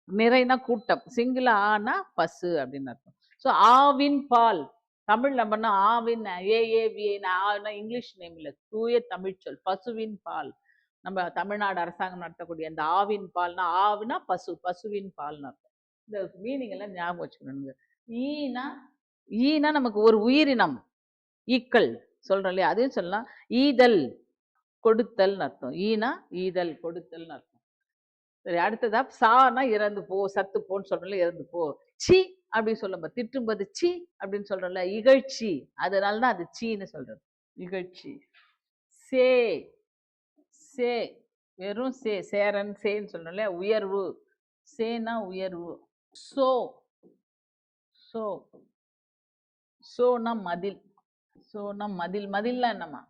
நிறைனா கூட்டம், சிங்கிள் ஆனா பசு அப்படின்னு அர்த்தம். ஸோ ஆவின் பால், தமிழ்ல பண்ணா ஆவின் ஏஏவிஏன்னு ஆனா இங்கிலீஷ் நேம் இல்லை, தூய தமிழ் சொல். பசுவின் பால், நம்ம தமிழ்நாடு அரசாங்கம் நடத்தக்கூடிய அந்த ஆவின் பால்னா, ஆவுனா பசு, பசுவின் பால்னு அர்த்தம். இந்த மீனிங் எல்லாம் ஞாபகம் வச்சுக்கணுங்க. ஈனா, ஈனா நமக்கு ஒரு உயிரினம், ஈக்கள் சொல்றோம் இல்லையா, அதையும் சொல்லலாம். ஈதல், கொடுத்தல்னு அர்த்தம். ஈனா ஈதல், கொடுத்தல்னு அர்த்தம். சரி, அடுத்ததா சானா இறந்து போ, சத்து போன்னு சொல்றோம்ல, இறந்து போ. சி அப்படின்னு சொல்லும், திட்டும்போது சி அப்படின்னு சொல்றோம்ல, இகழ்ச்சி, அதனாலதான் அது சீன்னு சொல்றது, இகழ்ச்சி. சே, சே வெறும் சே, சேரன் சேன்னு சொல்றோம்ல, உயர்வு, சேனா உயர்வு. சோ, சோ, சோனா மதில், சோனா மதில், மதில்னா என்னம்மா?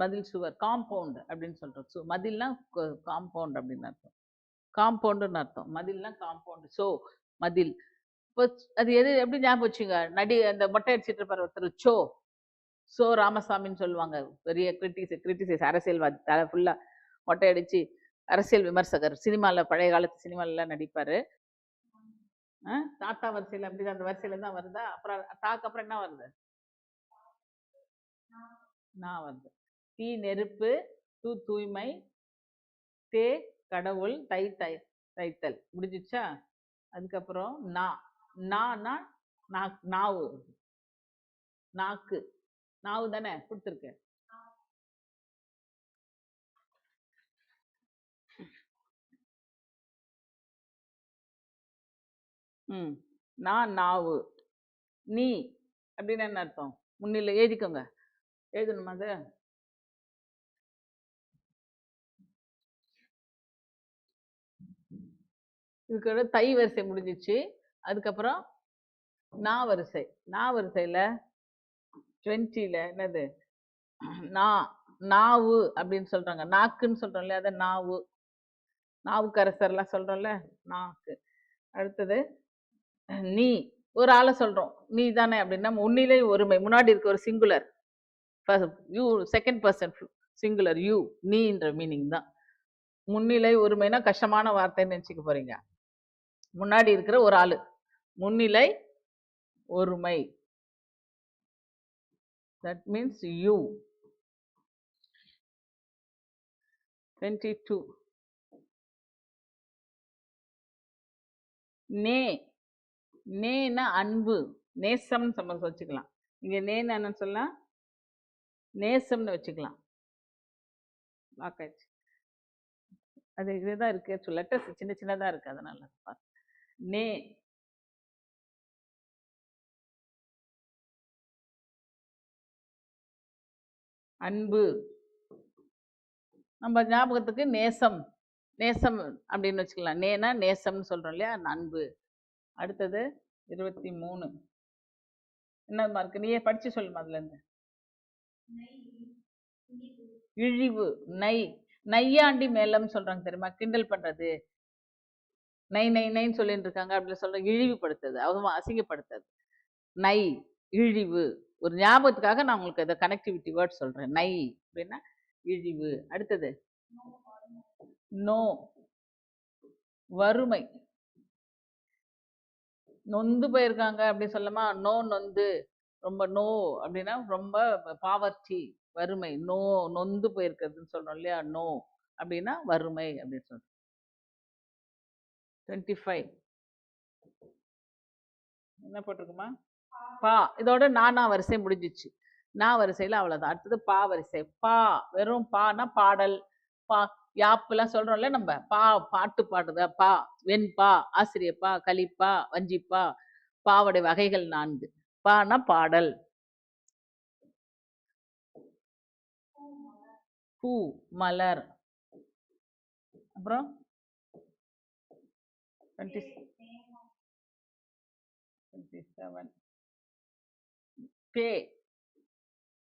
மதில் சுவர், காம்பவுண்ட் அப்படின்னு சொல்றோம். ஸோ மதில்னா காம்பவுண்ட் அப்படின்னு அர்த்தம், காம்பவுண்டுன்னு அர்த்தம். மதில்னா காம்பவுண்ட். ஸோ மதில். இப்போ அது எது எப்படி ஞாபகம் வச்சுங்க, அந்த மொட்டை அடிச்சிட்டு இருப்பார் ஒருத்தர், சோ ராமசாமின்னு சொல்லுவாங்க, பெரிய கிரிட்டிசைஸ், அரசியல்வாதி, தலை ஃபுல்லா மொட்டை அடிச்சு அரசியல் விமர்சகர், சினிமாவில் பழைய காலத்து சினிமாலெலாம் நடிப்பார். தாத்தா வரிசையில் அப்படி அந்த வரிசையில தான் வருதா? அப்புறம் தாக்கு அப்புறம் என்ன வருது? நான் வருது. தீ நெருப்பு, தூய்மை, தே கடவுள், தைத்தல், முடிஞ்சிச்சா? அதுக்கப்புறம் நானா நாவு, நாக்கு, நாவு தானே கொடுத்துருக்கு. நாவு. நீ அப்படின்னு என்ன அர்த்தம்? முன்னிலை எழுதிக்கோங்க, எழுதணுமா அது? இதுக்கு தை வரிசை முடிஞ்சிச்சு. அதுக்கப்புறம் நான் வரிசையில 20ல என்னது? நாவு அப்படின்னு சொல்றாங்க, நாக்குன்னு சொல்றோம்ல, அத நாவு, நாவுக்கரசர்லாம் சொல்றோம்ல, நாக்கு. அடுத்தது நீ, ஒரு ஆளை சொல்றோம், நீ தானே அப்படின்னா முன்னிலை ஒருமை, முன்னாடி இருக்க ஒரு singular, you second person singular, you, நீன்ற மீனிங் தான். முன்னிலை ஒருமைனா கஷ்டமான வார்த்தைன்னு நினைச்சுக்க போறீங்க. முன்னாடி இருக்கிற ஒரு ஆளு, முன்னிலை ஒருமை, that means you. 22 நேனா அன்பு, நேசம்னு நம்ம வச்சுக்கலாம். இங்க நேன்னு என்ன சொல்லலாம், நேசம்னு வச்சுக்கலாம். அது இதுதான் இருக்கு, லெட்டர்ஸ் சின்ன சின்னதா இருக்கு, அதனால நே. அன்பு, நம்ம ஞாபகத்துக்கு நேசம், நேசம் அப்படின்னு வச்சுக்கலாம். நேனா நேசம்னு சொல்றோம் இல்லையா, அன்பு. அடுத்தது 23 என்னமா இருக்கு, நீயே படிச்சு சொல்லுமா அதுல இருந்து. இழிவு, நையாண்டி மேலம் சொல்றாங்க தெரியுமா, கிண்டல் பண்றது, நைன்னு சொல்லிட்டு இருக்காங்க அப்படின்னு சொல்ற, இழிவுபடுத்துறது, அதுவும் அசிங்கப்படுத்துறது. நை, இழிவு. ஒரு ஞாபகத்துக்காக நான் உங்களுக்கு அதை கனெக்டிவிட்டி வேர்ட் சொல்றேன். நை அப்படின்னா இழிவு. அடுத்தது நோ, வறுமை, நொந்து போயிருக்காங்க அப்படி சொல்லமா, நொந்து, ரொம்ப நோ அப்படின்னா ரொம்ப பாவர்ட்டி, வறுமை, நொந்து போயிருக்கிறதுன்னு சொல்றோம் இல்லையா, நோ அப்படின்னா வறுமை அப்படின்னு சொல்றோம். 25 என்ன போட்டிருக்குமா, பா. இதோட நானா வரிசை முடிஞ்சிச்சு. நான் வரிசையில அவ்வளவுதான். அடுத்தது பா வரிசை. பா, வெறும் பானா பாடல், பா யாப்புலாம் சொல்றோம்ல நம்ம, பாட்டு பாடுறதா, பா வெண்பா, ஆசிரியப்பா, கலிப்பா, வஞ்சிப்பா, பாவடை வகைகள் 4. பானா பாடல். பூ, மலர். அப்புறம் 27 பே,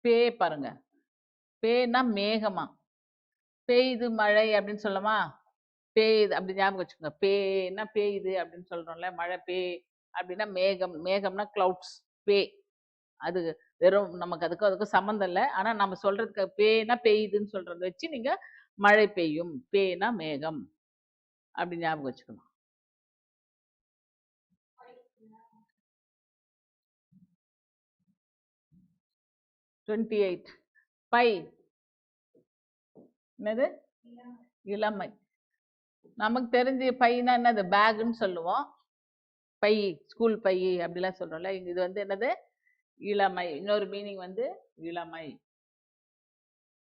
பே பாருங்க, பேனா மேகமா, பெய்யுது மழை அப்படின்னு சொல்லமா, பெய்யுது அப்படி ஞாபகம் வச்சுக்கோங்க. பேனா பெய்யுது அப்படின்னு சொல்றோம்ல, மழை அப்படின்னா மேகம், மேகம்னா கிளவுட்ஸ், பே. அது வெறும் நமக்கு அதுக்கும் சம்மந்தம் இல்லை, ஆனா நம்ம சொல்றதுக்கு பேனா பெய்யுதுன்னு சொல்றத வச்சு நீங்க மழை பெய்யும், பேனா மேகம். அப்படி ஞாபகம் வச்சுக்கணும். 28 பை என்னது? இளமை. நமக்கு தெரிஞ்சு பையனா என்னது? பேக்குன்னு சொல்லுவோம். பை, ஸ்கூல் பை அப்படிலாம் சொல்றோம்ல. இது வந்து என்னது? இளமை. இன்னொரு மீனிங் வந்து இளமை.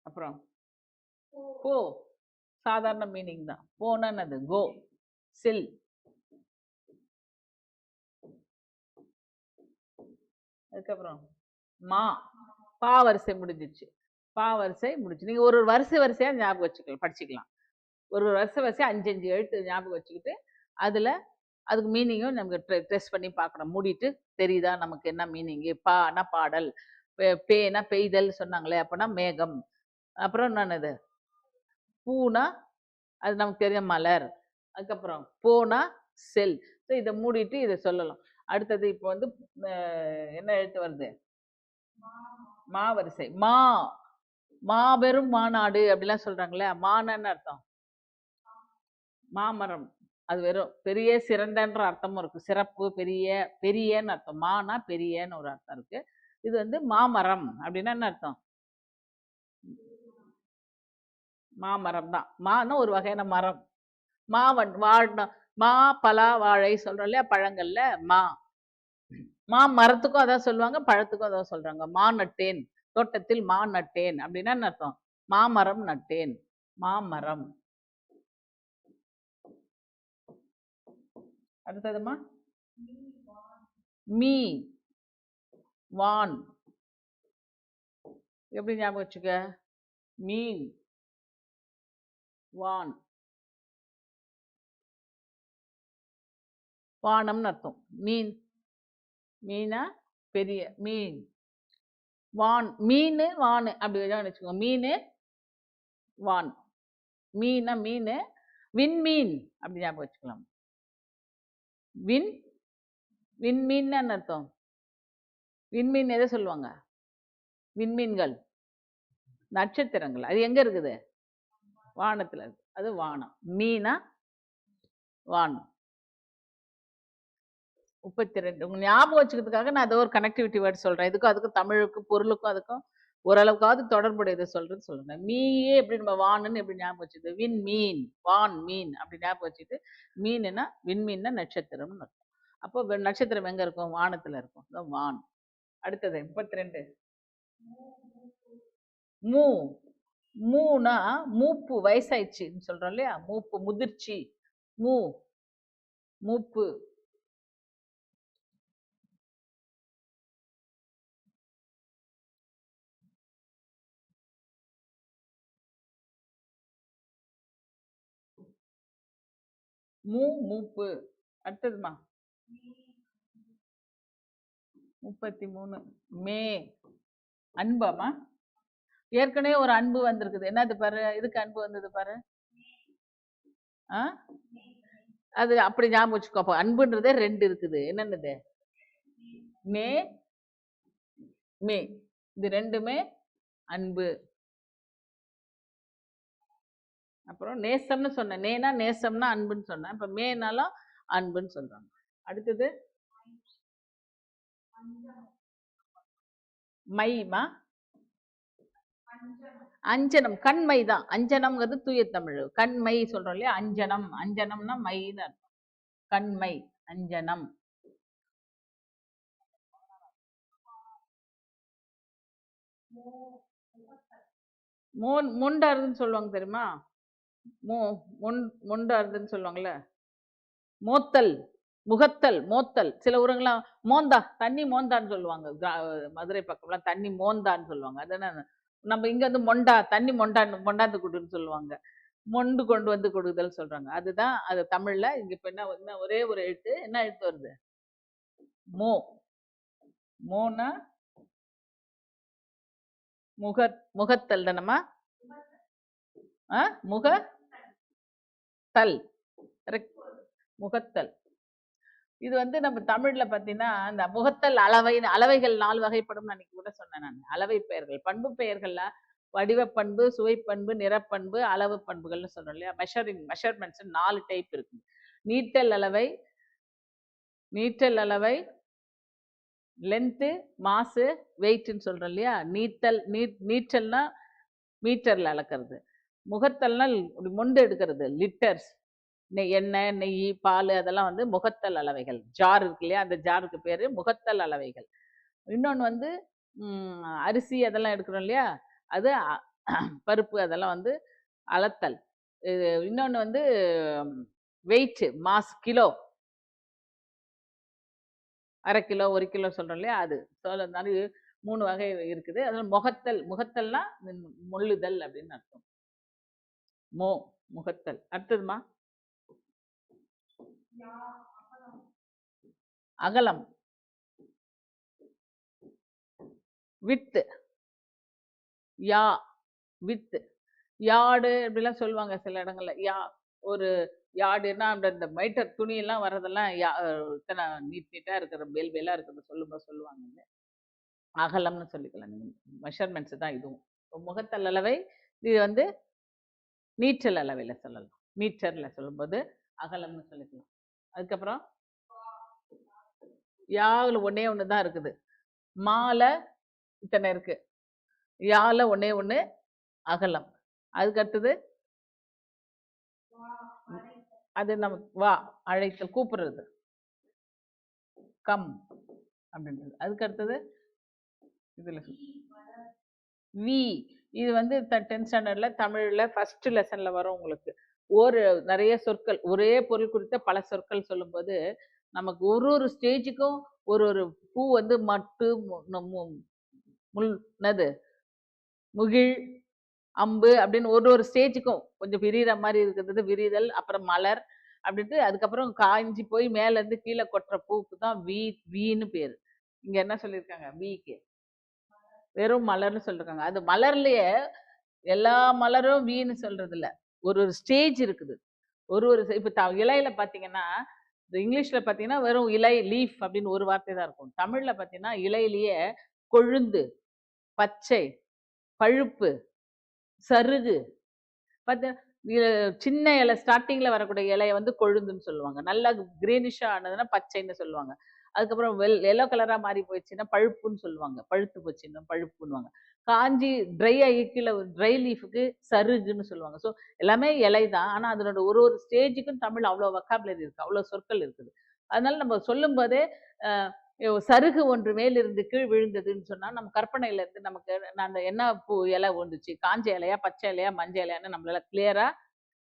அப்புறம் போ, சாதாரண மீனிங் தான். போனா என்னது? கோ, சில். அதுக்கப்புறம் மா, பா வரிசை முடிஞ்சிச்சு. பா வரிசை முடிச்சு. நீங்க ஒரு வரிசையா ஞாபகம் வச்சுக்கலாம், படிச்சுக்கலாம். ஒரு வரிசையா 5 எழுத்து ஞாபகம் வச்சுக்கிட்டு அதுல அதுக்கு மீனிங்கும் நமக்கு டெஸ்ட் பண்ணி பார்க்கணும். மூடிட்டு தெரியுதா நமக்கு என்ன மீனிங். பானா பாடல், பேனா பெய்தல் சொன்னாங்களே, அப்பனா மேகம். அப்புறம் என்னது? பூனா அது நமக்கு தெரியும், மலர். அதுக்கப்புறம் போனா செல். ஸோ இதை மூடிட்டு இதை சொல்லலாம். அடுத்தது இப்போ வந்து என்ன எழுத்து வருது? மா வரிசை. மா, மாபெரும் மாநாடு அப்படிலாம் சொல்றாங்களே, மானன்னு அர்த்தம் மாமரம். அது வெறும் பெரிய சிறந்தன்ற அர்த்தமும் இருக்கு. சிறப்பு, பெரிய, பெரியன்னு அர்த்தம். மானா பெரியன்னு ஒரு அர்த்தம் இருக்கு. இது வந்து மாமரம் அப்படின்னா என்ன அர்த்தம்? மாமரம் தான். மானா ஒரு வகையான மரம். மாவன் வாழணும். மா, பலா, வாழை சொல்றோம் இல்லையா பழங்கள்ல. மா, மா மரத்துக்கும் அதான் சொல்லுவாங்க, பழத்துக்கும் அதான் சொல்றாங்க. மா நட்டேன், தோட்டத்தில் மா நட்டேன் அப்படின்னா என்ன அர்த்தம்? மாமரம் நட்டேன், மாமரம். அடுத்ததுமா மீ, வான். எப்படி ஞாபகம் வச்சுக்க? மீன், வான். வானம்னு அர்த்தம். மீன், மீனா பெரிய மீன். வான், மீன், வான் அப்படி வச்சுக்கோங்க. மீன், வான். மீனா மீன், விண்மீன் அப்படி ஞாபகம் வச்சுக்கலாம். விண், விண்மீன் அர்த்தம். விண்மீன் எதை சொல்லுவாங்க? விண்மீன்கள், நட்சத்திரங்கள். அது எங்க இருக்குது? வானத்துல இருக்கு. அது வானம். மீனா வானம். 32. உங்க ஞாபகம் வச்சுக்கிறதுக்காக நான் அதை ஒரு கனெக்டிவிட்டி வேர்ட் சொல்றேன். இதுக்கும் அதுக்கும், தமிழுக்கும் பொருளுக்கும் அதுக்கும் ஓரளவுக்காவது தொடர்புடையதை சொல்றேன். மீயே எப்படி நம்ம வானுன்னு எப்படி ஞாபகம் வச்சுது? விண் மீன், வான் மீன் அப்படி ஞாபகம் வச்சுட்டு, மீனுன்னா விண்மீன்னா நட்சத்திரம்னு அர்த்தம். அப்போ நட்சத்திரம் எங்க இருக்கும்? வானத்துல இருக்கும். வான். அடுத்தது 32. மூ, மூனா மூப்பு, வயசாயிடுச்சுன்னு சொல்றோம் இல்லையா? மூப்பு, முதிர்ச்சி. மூ, மூப்பு. மூ, மூப்பு. அடுத்ததுமா 33. மே, அன்பாமா? ஏற்கனவே ஒரு அன்பு வந்திருக்குது. என்னது பாரு? இதுக்கு அன்பு வந்தது பாரு. அது அப்படி ஞாபகம் வச்சுக்கோ. அப்போ அன்புன்றதே 2 இருக்குது. என்னன்னது? மே, மே. இது 2மே அன்பு. அப்புறம் நேசம்னு சொன்னேன். நேனா நேசம்னா அன்புன்னு சொன்னேன். இப்ப மேனாலும் அன்புன்னு சொல்றாங்க. அடுத்தது மைமா, அஞ்சனம். கண்மை தான். அஞ்சனம்ங்கிறது தூய தமிழ். கண்மை சொல்றோம் இல்லையா? அஞ்சனம், அஞ்சனம்னா மைன்னு அர்த்தம். கண்மை, அஞ்சனம். மொண்டாருதுன்னு சொல்லுவாங்க தெரியுமா? மொண்டாருதுன்னு சொல்லுவாங்கல்ல. மோத்தல், முகத்தல், மோத்தல். சில ஊருங்கெல்லாம் மோந்தா, தண்ணி மோந்தான்னு சொல்லுவாங்க. மதுரை பக்கம்லாம் தண்ணி மோந்தான்னு சொல்லுவாங்க. அதுனா நம்ம இங்க வந்து மொண்டா, தண்ணி மொண்டாந்து கொடுன்னு சொல்லுவாங்க. மொண்டு கொண்டு வந்து கொடுதல் சொல்றாங்க. அதுதான் அது தமிழ்ல. இங்க இப்ப என்ன ஒரே ஒரு எழுத்து. என்ன எழுத்து வருது? மோ. மோனா முகத்தல் தானம்மா? முகத்தல், முகத்தல். இது வந்து நம்ம தமிழ்ல பாத்தீங்கன்னா இந்த முகத்தல், அளவைகள் 4 வகைப்படும் அன்னைக்கு கூட சொன்னேன் நான். அளவை பெயர்கள், பண்பு பெயர்கள்ல வடிவப்பண்பு, சுவைப்பண்பு, நிறப்பண்பு, அளவு பண்புகள்னு சொல்றோம் இல்லையா? மெஷர்மெண்ட்ஸ் 4 டைப் இருக்கு. நீட்டல் அளவை, நீட்டல் அளவை, லென்த்து, மாசு, வெயிட்னு சொல்றோம் இல்லையா? நீட்டல்னா மீட்டர்ல அளக்கிறது. முகத்தல்னா மொண்டு எடுக்கிறது, லிட்டர்ஸ். எண்ணெய், நெய், பால் அதெல்லாம் வந்து முகத்தல் அளவைகள். ஜார் இருக்கு இல்லையா? அந்த ஜாருக்கு பேரு முகத்தல் அளவைகள். இன்னொன்று வந்து அரிசி அதெல்லாம் எடுக்கிறோம் இல்லையா? அது பருப்பு அதெல்லாம் வந்து அளத்தல். இன்னொன்று வந்து வெயிட், மாஸ், கிலோ, அரை கிலோ 1 கிலோ சொல்றோம் இல்லையா? அது மாதிரி 3 வகை இருக்குது. அதில் முகத்தல்னா மொள்ளுதல் அப்படின்னு அர்த்தம். முகத்தல். அடுத்ததுமா அகலம், வித்து, யா, வித்து, யார்டு இப்படிலாம் சொல்லுவாங்க சில இடங்கள்ல. ஒரு யார்டுன்னா அந்த மைட்டர் துணியெல்லாம் வர்றதெல்லாம் இத்தனை நீட்டா இருக்கிற பேலா இருக்கிறத சொல்லுவாங்க. அகலம்னு சொல்லிக்கலாம். மெஷர்மெண்ட்ஸ் தான் இதுவும். முகத்தல் அளவை இது வந்து நீச்சல் அளவையில் சொல்லலாம். மீட்டர்ல சொல்லும்போது அகலம்னு சொல்லிக்கலாம். அதுக்கப்புறம் யாவில் ஒன்னே ஒன்று தான் இருக்குது. மாலை இத்தனை இருக்கு. யால ஒன்னே ஒன்று அகலம். அதுக்கு அடுத்தது அது நமக்கு வா, அழைத்தல், கூப்பிடுறது, கம் அப்படின்றது. அதுக்கு அடுத்தது இதுல வி, இது வந்து 10th ஸ்டாண்டர்ட்ல தமிழ்ல ஃபர்ஸ்ட் லெசன்ல வரும் உங்களுக்கு. நிறைய சொற்கள், ஒரே பொருள் குறித்த பல சொற்கள் சொல்லும்போது நமக்கு ஒரு ஸ்டேஜுக்கும் ஒரு பூ வந்து மட்டு, முகிழ், அம்பு அப்படின்னு ஒரு ஸ்டேஜுக்கும் கொஞ்சம் விரிகிற மாதிரி இருக்கிறது விரிதல், அப்புறம் மலர் அப்படின்ட்டு, அதுக்கப்புறம் காய்ஞ்சி போய் மேல இருந்து கீழே கொட்டுற பூக்கு தான் வீன்னு பேரு. இங்க என்ன சொல்லியிருக்காங்க? வீக்கு வெறும் மலர்னு சொல்லிருக்காங்க. அது மலர்லயே எல்லா மலரும் வீன்னு சொல்றது இல்ல, ஒரு ஸ்டேஜ் இருக்குது. இப்ப இலையில பாத்தீங்கன்னா, இங்கிலீஷ்ல பாத்தீங்கன்னா வெறும் இலை, லீஃப் அப்படின்னு ஒரு வார்த்தை தான் இருக்கும். தமிழ்ல பாத்தீங்கன்னா இலையிலேயே கொழுந்து, பச்சை, பழுப்பு, சருகு, சின்ன இலை ஸ்டார்டிங்ல வரக்கூடிய இலையை வந்து கொழுந்துன்னு சொல்லுவாங்க. நல்லா கிரீனிஷா ஆனதுன்னா பச்சைன்னு சொல்லுவாங்க. அதுக்கப்புறம் எல்லோ கலரா மாறி போயிடுச்சுன்னா பழுப்புன்னு சொல்லுவாங்க. பழுத்து போச்சுன்னா பழுப்புன்னுவாங்க. காஞ்சி ட்ரை ஆகி கீழே ட்ரை லீஃபுக்கு சருகுன்னு சொல்லுவாங்க. ஸோ எல்லாமே இலை தான். ஆனால் அதனோட ஒரு ஸ்டேஜுக்கும் தமிழ் அவ்வளோ வொக்காபுலரி இருக்கு, அவ்வளோ சொற்கள் இருக்குது. அதனால நம்ம சொல்லும் போதே சருகு ஒன்று மேலிருந்து கீழ் விழுந்ததுன்னு சொன்னா நம்ம கற்பனையில இருந்து நமக்கு அந்த என்ன பூ இலை விழுந்துச்சு, காஞ்ச இலையா, பச்சை இலையா, மஞ்சள் இலையான்னு நம்மளால கிளியரா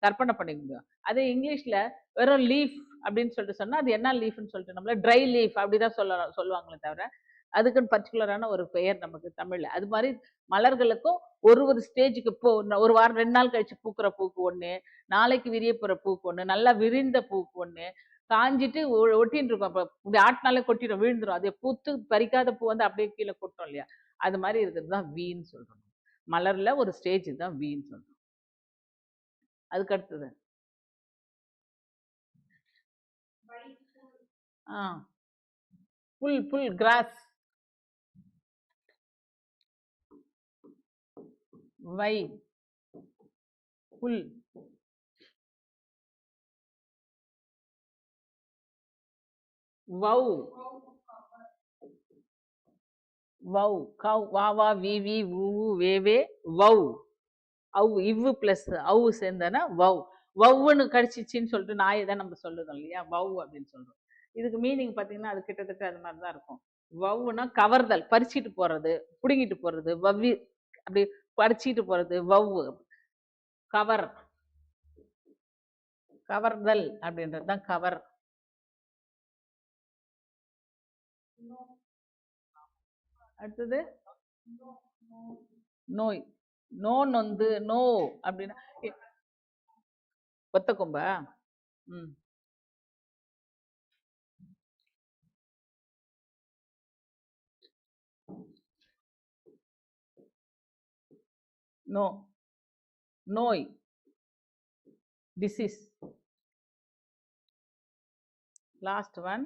கற்பனை பண்ணிக்க முடியும். அதே இங்கிலீஷ்ல வெறும் லீஃப் அப்படின்னு சொல்லிட்டு சொன்னா அது என்ன லீஃப்னு சொல்லிட்டு நம்மள ட்ரை லீஃப் அப்படிதான் சொல்லுவாங்களே தவிர அதுக்குன்னு பர்டிகுலரான ஒரு பெயர் நமக்கு தமிழ்ல. அது மாதிரி மலர்களுக்கும் ஒரு ஸ்டேஜுக்கு இப்போ ஒரு வாரம் 2 நாள் கழிச்சு பூக்குற பூக்கு ஒண்ணு, நாளைக்கு விரிய போற பூக்கு ஒண்ணு, நல்லா விரிந்த பூக்கு ஒண்ணு, காஞ்சிட்டு ஒட்டின்னு இருக்கும். அப்ப இப்படி ஆட்டினாலே கொட்டிடும், விழுந்துடும். அது பூத்து பறிக்காத பூ வந்து அப்படியே கீழே கொட்டும் இல்லையா? அது மாதிரி இருக்கிறது தான் வீன்னு சொல்றோம். மலர்ல ஒரு ஸ்டேஜ் தான் வீன்னு சொல்றோம். அதுக்கு அடுத்தது புல், கிராஸ், வை, புல், வௌ, கவ், வா வா, வி வி, ஊ வே வே, வௌ, இவ்வு பிளஸ் அவு சேர்ந்தனா வௌ. வௌன்னு கடிச்சிச்சின்னு சொல்லிட்டு நாயை தான் நம்ம சொல்லுறோம் இல்லையா? வௌ அப்படின்னு சொல்றோம். இதுக்கு மீனிங் பார்த்தீங்கன்னா அது கிட்டத்தட்ட அது மாதிரி தான் இருக்கும். வௌனா கவர்தல், பறிச்சிட்டு போறது, புடுங்கிட்டு போறது, வவ்வி அப்படி பறிச்சிட்டு போறது, வௌ. கவர், கவர்தல் அப்படின்றது தான் கவர். அடுத்தது நோய், நொந்து, நோ அப்படின்னா ஒத்த கொம்பா? நோ, நோய், டிசீஸ். லாஸ்ட் ஒன்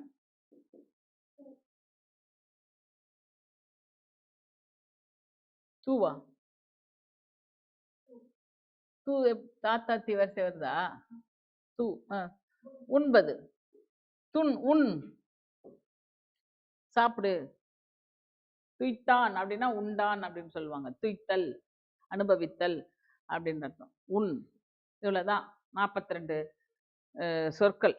தூவா. தூ தாத்தா தீ வரிசை வருதா? தூ உண்பது. துன் உண் சாப்பிடு. துய்த்தான் அப்படின்னா உண்டான் அப்படின்னு சொல்லுவாங்க. துய்த்தல் அனுபவித்தல் அப்படின்னு அர்த்தம். உண் இவ்வளவுதான் 42 சொற்கள்.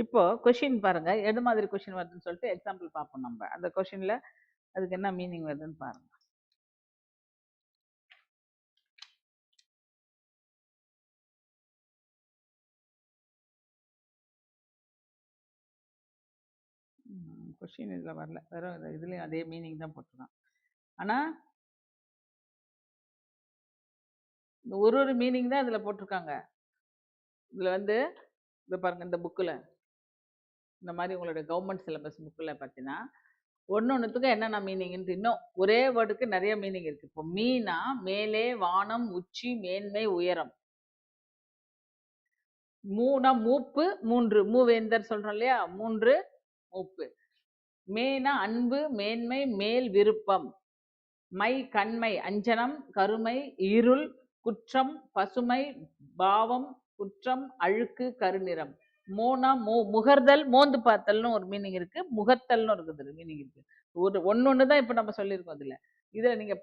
இப்போ கொஷின் பாருங்க, எது மாதிரி கொஷின் வருதுன்னு சொல்லிட்டு எக்ஸாம்பிள் பார்ப்போம். நம்ம அந்த கொஷின்ல அதுக்கு என்ன மீனிங் வருதுன்னு பாருங்க. கொஷின் இதுல வரல, வெறும் இதுலயும் அதே மீனிங் தான் போட்டிருக்கான். ஆனா இந்த ஒரு மீனிங் தான் இதுல போட்டிருக்காங்க. இதுல வந்து இது பாருங்க, இந்த புக்கில் இந்த மாதிரி உங்களுடைய கவர்மெண்ட் சிலபஸ் புக்கில் பார்த்தீங்கன்னா ஒன்னொன்னுத்துக்கும் என்னென்ன மீனிங்னு இன்னும் ஒரே வேர்டுக்கு நிறைய மீனிங் இருக்கு. இப்போ மீனா மேலே, வானம், உச்சி, மேன்மை, உயரம். மூணா மூப்பு, மூன்று மூவேந்தர் சொல்றோம் இல்லையா, மூன்று மூப்பு. மேனா அன்பு, மேன்மை, மேல், விருப்பம். மை கண்மை, அஞ்சனம், கருமை, இருள், குற்றம், பசுமை, பாவம், குற்றம், அழுக்கு, கருநிறம். மோனா முகர்தல், மோந்து பார்த்தல்னு ஒரு மீனிங் இருக்கு, முகத்தல்னு இருக்குது மீனிங் இருக்கு. ஒன்னொன்னு தான் இப்ப நம்ம சொல்லியிருக்கோம். இதுல இதுல நீங்க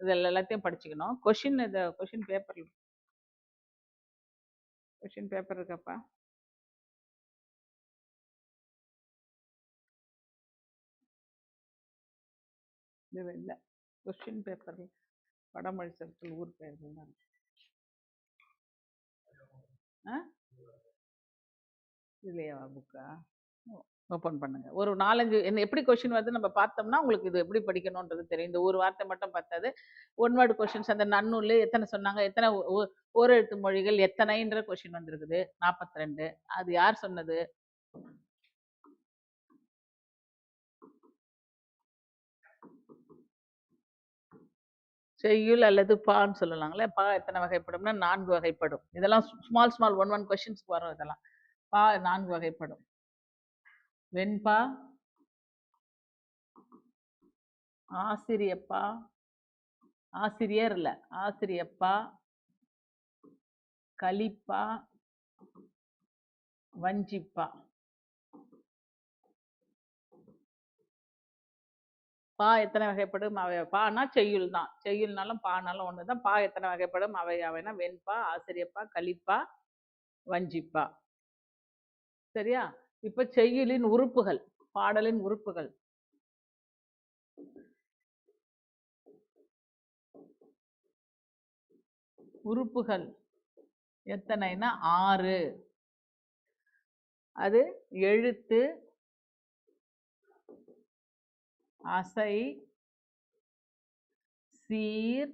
இதில் எல்லாத்தையும் படிச்சுக்கணும். கொஷின் கொஷின் பேப்பர் இருக்கப்பா. இது இல்லை, கொஸ்டின் பேப்பர் வடமொழி சொற்கள் ஊர் பெயர்கள் தான். இல்லையா புக்கா? ஓப்பன் பண்ணுங்க. ஒரு 4-5 என்ன எப்படி கொஸ்டின் வருது நம்ம பார்த்தோம்னா உங்களுக்கு இது எப்படி படிக்கணும்ன்றது தெரியும். இந்த ஒரு வார்த்தை மட்டும் பார்த்தாது. ஒன் வேர்டு கொஸ்டின்ஸ் அந்த நன்னூல் எத்தனை சொன்னாங்க, எத்தனை ஒரு எழுத்து மொழிகள் எத்தனைன்ற கொஸ்டின் வந்திருக்குது 42. அது யார் சொன்னது? செய்யுள் அல்லது பான்னு சொல்லலாங்களே. பா எத்தனை வகைப்படும்னா 4 வகைப்படும். இதெல்லாம் ஸ்மால் ஒன் கொஸ்டின்ஸ்க்கு வரும். இதெல்லாம் பா 4 வகைப்படும். வெண்பா, ஆசிரியப்பா, ஆசிரியர் இல்ல, ஆசிரியப்பா, கலிப்பா, வஞ்சிப்பா. பா எத்தனை வகைப்படும்? அவை பானா செய்யுள் தான். செய்யுள்னாலும் பானாலும் ஒண்ணுதான். பா எத்தனை வகைப்படும்? அவை அவைனா வெண்பா, ஆசிரியப்பா, கலிப்பா, வஞ்சிப்பா. சரியா? இப்ப செய்யுளின் உறுப்புகள், பாடலின் உறுப்புகள். உறுப்புகள் எத்தனைனா 6. அது எழுத்து, அசை, சீர்,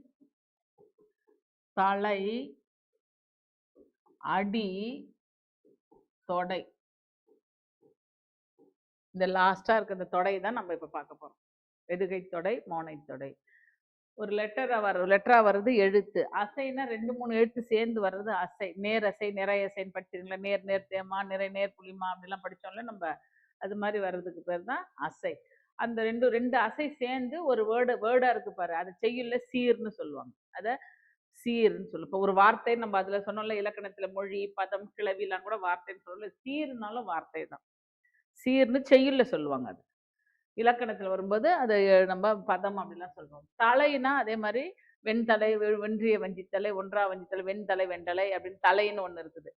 தலை, அடி, தொடை. இந்த லாஸ்டா இருக்க இந்த தொடை தான் நம்ம இப்ப பார்க்க போறோம். எதுகை தொடை, மோனை தொடை. ஒரு லெட்டரா வருது எழுத்து. அசைனா 2-3 எழுத்து சேர்ந்து வர்றது அசை. நேரசை, நிறையசைன்னு படிச்சிருங்களா? நேர் நேர் தேமா, நிறை நேர் புளிமா அப்படிலாம் படிச்சோம்ல நம்ம. அது மாதிரி வர்றதுக்கு பேர் தான் அசை. அந்த ரெண்டு அசை சேர்ந்து ஒரு வேர்டா இருக்கு பாரு, அது செய்யுள்ள சீர்னு சொல்லுவாங்க. அத சீர்னு சொல்லு. இப்போ ஒரு வார்த்தை நம்ம அதுல சொன்னோம்ல, இலக்கணத்துல மொழி, பதம், கிளவிலாம் கூட வார்த்தைன்னு சொல்லல. சீர்னாலும் வார்த்தை தான். சீர்னு செய்யுள்ள சொல்லுவாங்க. அது இலக்கணத்துல வரும்போது அதை நம்ம பதம் அப்படிலாம் சொல்றோம். தலைனா அதே மாதிரி வெண்தலை, வென்றிய வஞ்சித்தலை, ஒன்றா வஞ்சித்தலை, வெண்தலை, வெண்டலை அப்படின்னு தலைன்னு ஒண்ணு இருக்குது.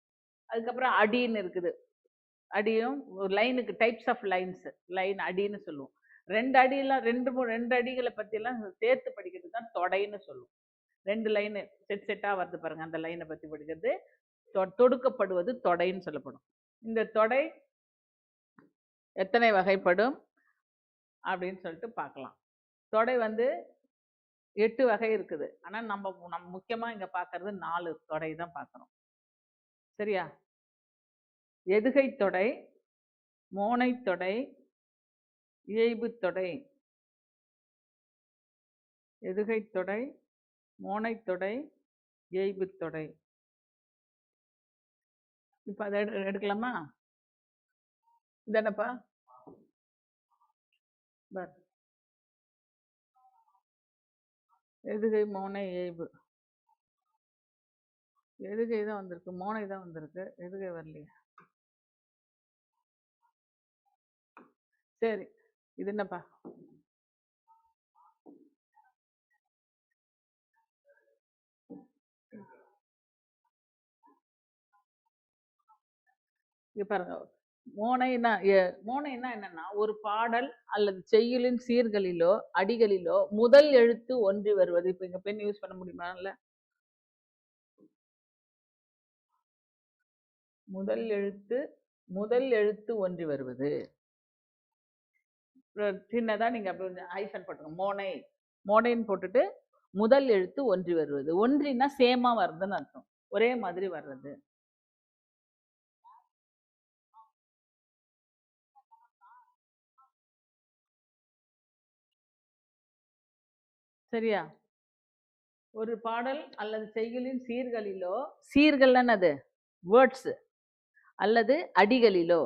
அதுக்கப்புறம் அடின்னு இருக்குது. அடியும் ஒரு லைனுக்கு டைப்ஸ் ஆஃப் லைன்ஸ், லைன் அடின்னு சொல்லுவோம். 2 அடியெல்லாம் 2 அடிகளை பத்தி எல்லாம் சேர்த்து படிக்கிறது தான் தொடைன்னு சொல்லுவோம். 2 லைனு செட்டா வருது பாருங்க, அந்த லைனை பத்தி படிக்கிறது தொடுக்கப்படுவது தொடைன்னு சொல்லப்படும். இந்த தொடை எத்தனை வகைப்படும் அப்படின்னு சொல்லிட்டு பார்க்கலாம். தொடை 8 வகை இருக்குது. ஆனா நம்ம முக்கியமா இங்க பார்க்கறது 4 தொடை தான் பார்க்கணும். சரியா? எதுகை தொடை, மோனை தொடை, இயைபு தொடை, எதுகை தொடை, மோனை தொடை, ஏய்பு தொடை. இப்ப அதை எடுக்கலாமா? இதானப்பா பார். எதுகை, மோனை, ஏய்பு. எதுகை தான் வந்திருக்கு, மோனை தான் வந்திருக்கு, எதுகை வரலையா? சரி, இது என்னப்பா? இங்க பாருங்க, மோனைனா மோனைனா என்னன்னா, ஒரு பாடல் அல்லது செய்யுளின் சீர்களிலோ அடிகளிலோ முதல் எழுத்து ஒன்றி வருவது. இப்ப இங்க பெண் யூஸ் பண்ண முடியுமா? இல்ல, முதல் எழுத்து ஒன்றி வருவது. சின்னதா நீங்க அப்படி ஐஃபன் போட்டுங்க. மோனை, மோனைன்னு போட்டுட்டு முதல் எழுத்து ஒன்றி வருவது. ஒன்றினா சேமா வருதுன்னு அர்த்தம், ஒரே மாதிரி வர்றது. சரியா? ஒரு பாடல் அல்லது செய்யுளின் சீர்களிலோ, சீர்கள் என்னது? வேர்ட்ஸ். அல்லது அடிகளிலோ,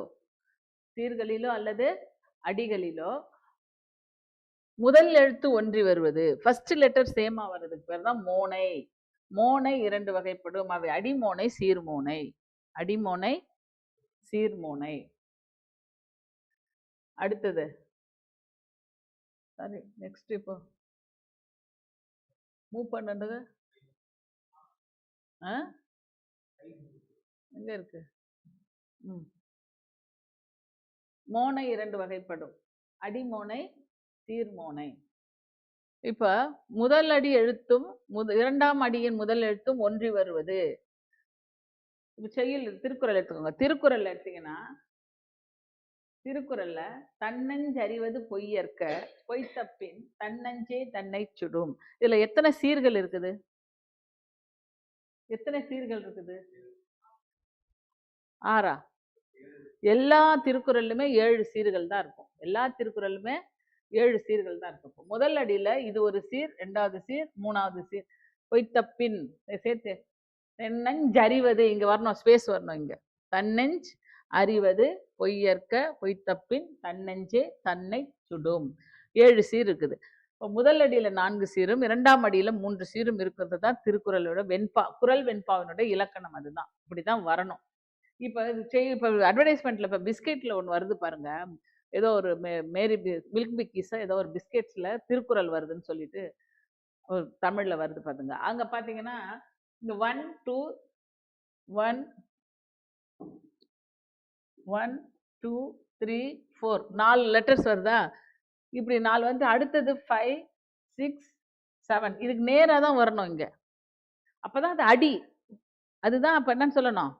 சீர்களிலோ அல்லது அடிகளிலோ முதல் எழுத்து ஒன்றி வருவது, ஃபர்ஸ்ட் லெட்டர் சேமா வர்றதுக்கு பேர் தான் மோனை. மோனை இரண்டு வகைப்படும், அவை அடிமோனை, சீர்மோனை. அடிமோனை, சீர்மோனை. அடுத்தது சரி, நெக்ஸ்ட் இப்போ மூவ் பண்ணுங்க. எங்க இருக்கு? மோனை இரண்டு வகைப்படும், அடிமோனை, சீர்மோனை. இப்ப முதல் அடி எழுத்தும் இரண்டாம் அடியின் முதல் எழுத்தும் ஒன்றி வருவது. செய்யுள் திருக்குறள் எடுத்துக்கோங்க. திருக்குறள் எடுத்தீங்கன்னா, திருக்குறள்ல தன்னஞ்சறிவது பொய்யற்க பொய்த்தப்பின் தன்னஞ்சே தன்னை சுடும். இதுல எத்தனை சீர்கள் இருக்குது? எத்தனை சீர்கள் இருக்குது? 6. எல்லா திருக்குறளுமே 7 சீர்கள் தான் இருக்கும். எல்லா திருக்குறளுமே 7 சீர்கள் தான் இருக்கும். முதல் அடியில இது ஒரு சீர், 2வது சீர், 3வது சீர். பொய்த்தப்பின் சேர்த்து தன்னஞ்சறிவது இங்க வரணும், ஸ்பேஸ் வரணும் இங்க. தன்னெஞ்ச் அறிவது பொய்யற்க பொய்த்தப்பின் தன்னெஞ்சே தன்னை சுடும். 7 சீர் இருக்குது. இப்போ முதல் அடியில 4 சீரும் 2ஆம் அடியில 3 சீரும் இருக்கிறது தான் திருக்குறளோட வெண்பா, குறள் வெண்பாவினுடைய இலக்கணம். அதுதான், இப்படிதான் வரணும். இப்போ இப்போ அட்வர்டைஸ்மெண்ட்ல இப்போ பிஸ்கெட்ல ஒன்று வருது பாருங்க, ஏதோ ஒரு மேரி மில்க் பிக்கீஸா ஏதோ ஒரு பிஸ்கெட்ஸ்ல திருக்குறள் வருதுன்னு சொல்லிட்டு தமிழ்ல வருது பாருங்க. அங்க பாத்தீங்கன்னா இந்த 1 2 1 1 2 3 4 4 லெட்டர்ஸ் வருதா? இப்படி 4 வந்து அடுத்தது 5 6 7 இதுக்கு நேரா தான் வரணும் இங்க. அப்பதான் அது அடி. அதுதான் அப்ப என்னன்னு சொல்லணும்,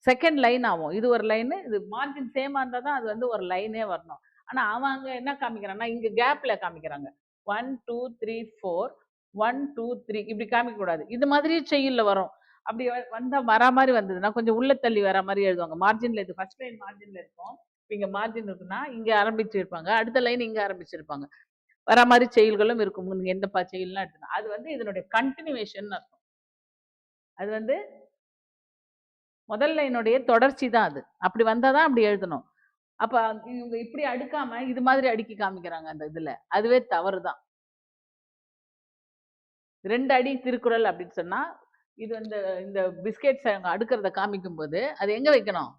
செகண்ட் லைன் ஆகும். இது ஒரு லைனு, இது மார்ஜின் சேமா இருந்தா தான் அது வந்து ஒரு லைனே வரணும். ஆனா அவங்க என்ன காமிக்கிறாங்கன்னா, இங்க கேப்ல காமிக்கிறாங்க. 1 2 3 4 1 2 3 இப்படி காமிக்க கூடாது. இது மாதிரி செய்யுள்ல வரும். அப்படி வந்தா வரா மாதிரி வந்ததுன்னா கொஞ்சம் உள்ள தள்ளி வர மாதிரி எழுதுவாங்க. மார்ஜின்ல இது ஃபர்ஸ்ட் லைன் மார்ஜின்ல இருக்கும். இங்க மார்ஜின் இருக்குன்னா இங்க ஆரம்பிச்சிருப்பாங்க, அடுத்த லைன் இங்க ஆரம்பிச்சிருப்பாங்க. வர மாதிரி செயல்களும் இருக்கும். நீங்க எந்த செயல்லாம் எடுத்துனா அது வந்து இதனுடைய கண்டினியூவேஷன் அர்த்தம். அது வந்து முதல் லைனுடைய தொடர்ச்சி தான் அது. அப்படி வந்தாதான் அப்படி எழுதணும். அப்ப இவங்க இப்படி அடுக்காம இது மாதிரி அடுக்கி காமிக்கிறாங்க அந்த இதுல. அதுவே தவறுதான். 2 அடி திருக்குறள் அப்படின்னு சொன்னா, இது வந்து இந்த பிஸ்கெட்ஸ் அவங்க அடுக்கிறத காமிக்கும் போது அது எங்க வைக்கணும்?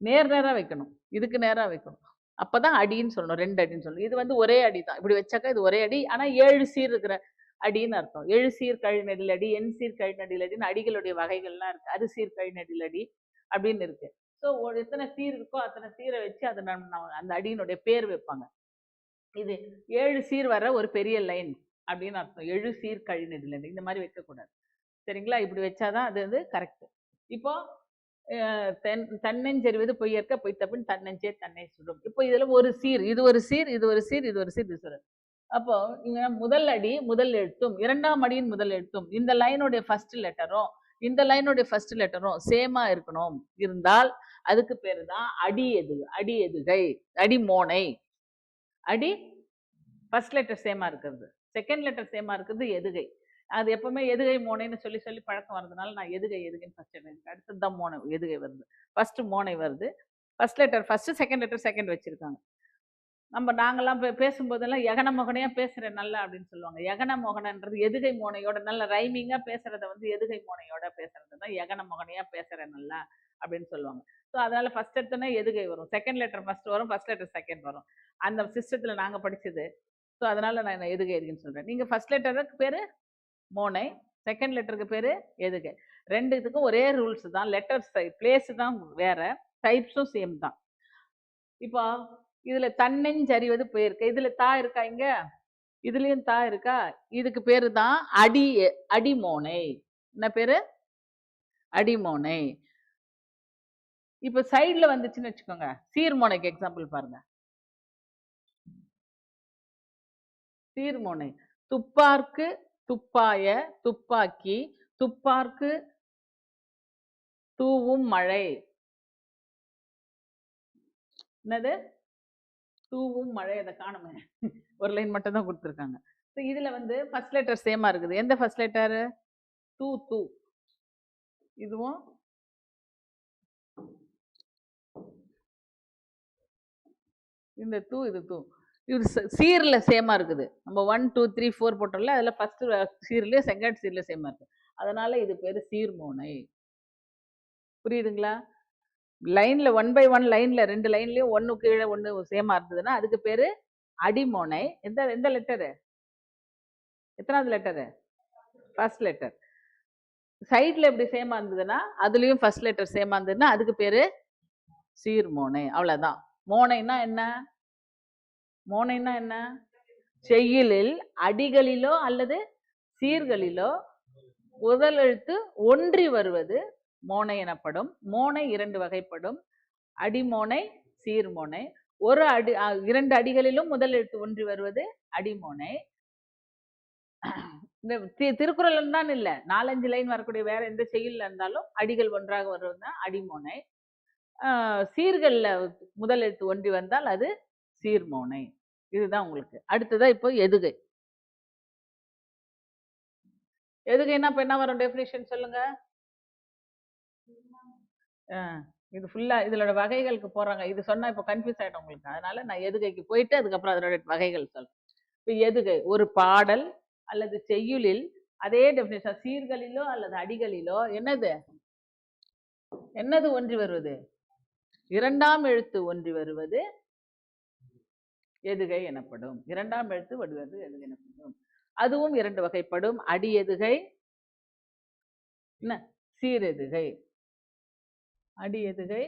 நேரா வைக்கணும். இதுக்கு நேரா வைக்கணும். அப்பதான் அடின்னு சொல்லணும், 2 அடின்னு சொல்லணும். இது வந்து ஒரே அடி தான். இப்படி வச்சாக்கா இது ஒரே அடி. ஆனா 7 சீர் இருக்கிற அடின்னு அர்த்தம். 7 சீர் கழிநெடில் அடி, எண் சீர் கழிநெடில் அடின்னு அடிகளுடைய வகைகள்லாம் இருக்கு. அறு சீர் கழிநெடில் அடி அப்படின்னு இருக்கு. ஸோ எத்தனை சீர் இருக்கோ அத்தனை சீரை வச்சு அதை அந்த அடியினுடைய பேர் வைப்பாங்க. இது 7 சீர் வர ஒரு பெரிய லைன் அப்படின்னு அர்த்தம். 7 சீர் கழிநெடில் அடி இந்த மாதிரி வைக்கக்கூடாது. சரிங்களா? இப்படி வச்சாதான் அது வந்து கரெக்ட். இப்போ தன்னெஞ்சறிவது பொய்யற்க பொய்த்தப்பின் தன்னெஞ்சே தன்னை சுடும். இப்போ இதுல ஒரு சீர், இது ஒரு சீர், இது ஒரு சீர், இது ஒரு சீர், இது சொல்றது. அப்போ இங்க முதல் அடி முதல் எழுத்தும் 2ஆம் அடியின் முதல் எழுத்தும் இந்த லைனுடைய ஃபர்ஸ்ட் லெட்டரும் இந்த லைனுடைய ஃபர்ஸ்ட் லெட்டரும் சேமா இருக்கணும். இருந்தால் அதுக்கு பேரு தான் அடி எதுகை. அடி எதுகை, அடி மோனை. அடி ஃபர்ஸ்ட் லெட்டர் சேமா இருக்கிறது. செகண்ட் லெட்டர் சேமா இருக்குது எதுகை. அது எப்பவுமே எதுகை மோனைன்னு சொல்லி சொல்லி பழக்கம் வர்றதுனால நான் எதுகைன்னு ஃபர்ஸ்ட் எனக்கு அடுத்தது தான் மோனை எதுகை வருது. ஃபர்ஸ்ட் மோனை வருது. First letter first, second letter second வச்சிருக்காங்க. நாங்கெல்லாம் பேசும்போதெல்லாம் எகன மொகனையா பேசுறேன் நல்லா அப்படின்னு சொல்லுவாங்க. எகன மொகனன்றது எதுகை மோனையோட நல்ல ரைமிங்கா பேசுறத வந்து எதுகை மோனையோட பேசுறது தான் எகன மொகனையா பேசுறேன் நல்லா அப்படின்னு சொல்லுவாங்க. ஸோ அதனால ஃபர்ஸ்ட் எடுத்தோன்னா எதுகை வரும், செகண்ட் லெட்டர் ஃபர்ஸ்ட் வரும், ஃபர்ஸ்ட் லெட்டர் செகண்ட் வரும். அந்த சிஸ்டத்துல நாங்க படிச்சது. ஸோ அதனால நான் எதுகை எதுக்குன்னு சொல்றேன். நீங்க ஃபர்ஸ்ட் லெட்டருக்கு பேரு மோனை, செகண்ட் லெட்டருக்கு பேரு எதுகை. ரெண்டு இதுக்கும் ஒரே ரூல்ஸ் தான். லெட்டர்ஸ் பிளேஸ் தான் வேற, டைப்ஸும் சேம் தான். இப்போ இதுல தன்னெஞ்சறிவது போயிருக்கு. இதுல தா இருக்கா, இங்க இதுலயும் தா இருக்கா. இதுக்கு பேரு தான் அடிமோனை. என்ன பேரு? அடிமோனை. இப்ப சைடுல வந்துச்சுன்னு வச்சுக்கோங்க. சீர்மோனைக்கு எக்ஸாம்பிள் பாருங்க. சீர்மோனை துப்பார்க்கு துப்பாய துப்பாக்கி துப்பார்க்கு தூவும் மழை. என்னது? தூவும் மழை. அதை காணுமே, ஒரு லைன் மட்டும் தான் கொடுத்துருக்காங்க. இதுல வந்து ஃபர்ஸ்ட் லெட்டர் சேமா இருக்குது. எந்த ஃபர்ஸ்ட் லெட்டர்? தூ தூ. இதுவும் இந்த தூ, இது தூ. இது சீர்ல சேமா இருக்குது. நம்ம 1 2 3 4 போட்டோம்ல, அதுல ஃபர்ஸ்ட் சீர்ல செகண்ட் சீர்ல சேமா இருக்கு. அதனால இது பேரு சீர்மோனை. புரியுதுங்களா? லைன்ல 1 by 1 லைன்ல 2 லைன்லயும் 1 கீழே 1 சேமா இருந்ததுன்னா அதுக்கு பேரு அடிமோனை. எந்த லெட்டரு? எத்தனாவது லெட்டரு? First letter. சைட்ல எப்படி சேமா இருந்ததுன்னா அதுலயும் ஃபர்ஸ்ட் லெட்டர் சேமா இருந்ததுன்னா அதுக்கு பேரு சீர்மோனை. அவ்வளவுதான். மோனைனா என்ன? மோனைனா என்ன? செய்யுளில் அடிகளிலோ அல்லது சீர்களிலோ முதல் எழுத்து ஒன்றி வருவது மோனை எனப்படும். மோனை 2 வகைப்படும். அடிமோனை, சீர்மோனை. ஒரு அடி 2 அடிகளிலும் முதல் எழுத்து ஒன்றி வருவது அடிமோனை. இந்த திருக்குறள் தான் இல்ல, 4-5 லைன் வரக்கூடிய வேற எந்த செய்யுள்ல இருந்தாலும் அடிகள் ஒன்றாக வருவதுதான் அடிமோனை. சீர்கள்ல முதல் எழுத்து ஒன்றி வந்தால் அது சீர்மோனை. இதுதான் உங்களுக்கு. அடுத்ததா இப்போ எதுகை. எதுகைன்னா இப்ப என்ன வரும் டெஃபினிஷன் சொல்லுங்க. இது ஃபுல்லா இதோட வகைகளுக்கு போறாங்க. இது சொன்னா இப்ப கன்ஃபியூஸ் ஆயிடும் உங்களுக்கு. அதனால நான் எதுகைக்கு போயிட்டு அதுக்கப்புறம் அதோட வகைகள் சொல்றேன். இப்ப எதுகை ஒரு பாடல் அல்லது செய்யுளில் அதே டெஃபினிஷன் சீர்களிலோ அல்லது அடிகளிலோ என்னது ஒன்றி வருவது? 2ஆம் எழுத்து ஒன்றி வருவது எதுகை எனப்படும். 2ஆம் எழுத்து வருவது எதுகை எனப்படும். அதுவும் 2 வகைப்படும். அடி எதுகை, சீரெதுகை. அடி எதுகை,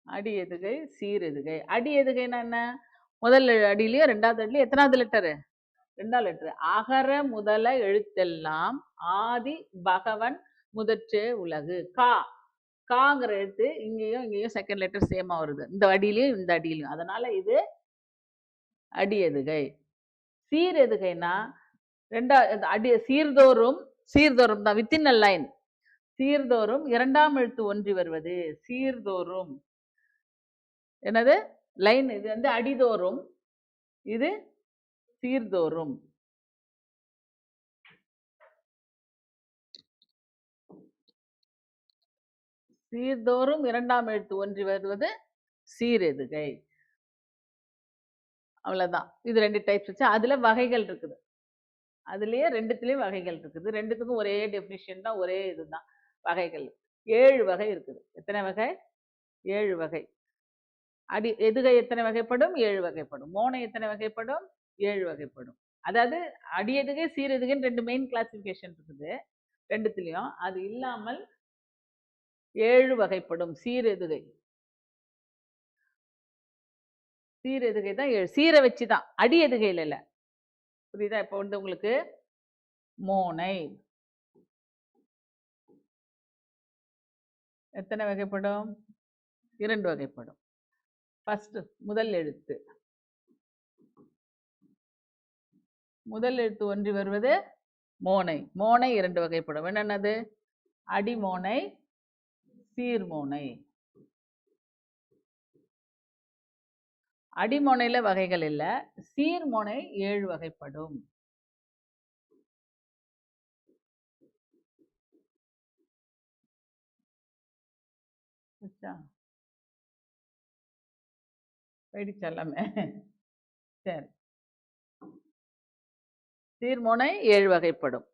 அடி எதுகை, சீரெதுகை. அடி எதுகைன்னா என்ன? முதல் அடியிலயோ 2வது அடியிலயோ எத்தனாவது லெட்டரு? 2ஆம் லெட்டரு. அகர முதல எழுத்தெல்லாம் ஆதி பகவன் முதற்றே உலகு. காங்கிற எழுத்து இங்கேயும் செகண்ட் லெட்டர் சேமா வருது, இந்த அடியிலையும் இந்த அடியிலையும். அதனால இது அடி எதுகை. சீர் எதுகைனா அடி சீர்தோறும் தான் வித்தின் லைன். சீர்தோறும் 2ஆம் எழுத்து ஒன்றி வருவது. சீர்தோறும் என்னது லைன்? இது வந்து அடிதோறும், இது சீர்தோறும். சீர்தோறும் 2ஆம் எழுத்து ஒன்றி வருவது சீரெதுகை. அவ்வளவுதான். இது 2 டைப்ஸ் வச்சு அதுல வகைகள் இருக்குது. அதுலயே 2த்துலயும் வகைகள் இருக்குது. 2த்துக்கும் ஒரே டெஃபினிஷன் தான், ஒரே இதுதான் வகைகள். 7 வகை இருக்குது. எத்தனை வகை? 7 வகை. அடி எதுகை எத்தனை வகைப்படும்? 7 வகைப்படும். மோனை எத்தனை வகைப்படும்? 7 வகைப்படும். அதாவது அடி எதுகை, சீர் எதுகைன்னு 2 மெயின் கிளாசிபிகேஷன் இருக்குது 2த்துலயும். அது இல்லாமல் 7 வகைப்படும். சீர் எதுகை தான் 7. சீரை வச்சுதான், அடி எதுகையில இல்ல. புரியுதா? இப்ப வந்து உங்களுக்கு மோனை எத்தனை வகைப்படும்? 2 வகைப்படும். ஃபர்ஸ்ட் முதல் எழுத்து ஒன்றி வருவது மோனை. மோனை 2 வகைப்படும். என்னென்னது? அடிமோனை, சீர்மோனை. அடிமோனையில வகைகள் இல்ல, சீர்மோனை 7 வகைப்படும். போயிடுச்சு எல்லாமே. சரி, சீர்மோனை 7 வகைப்படும்.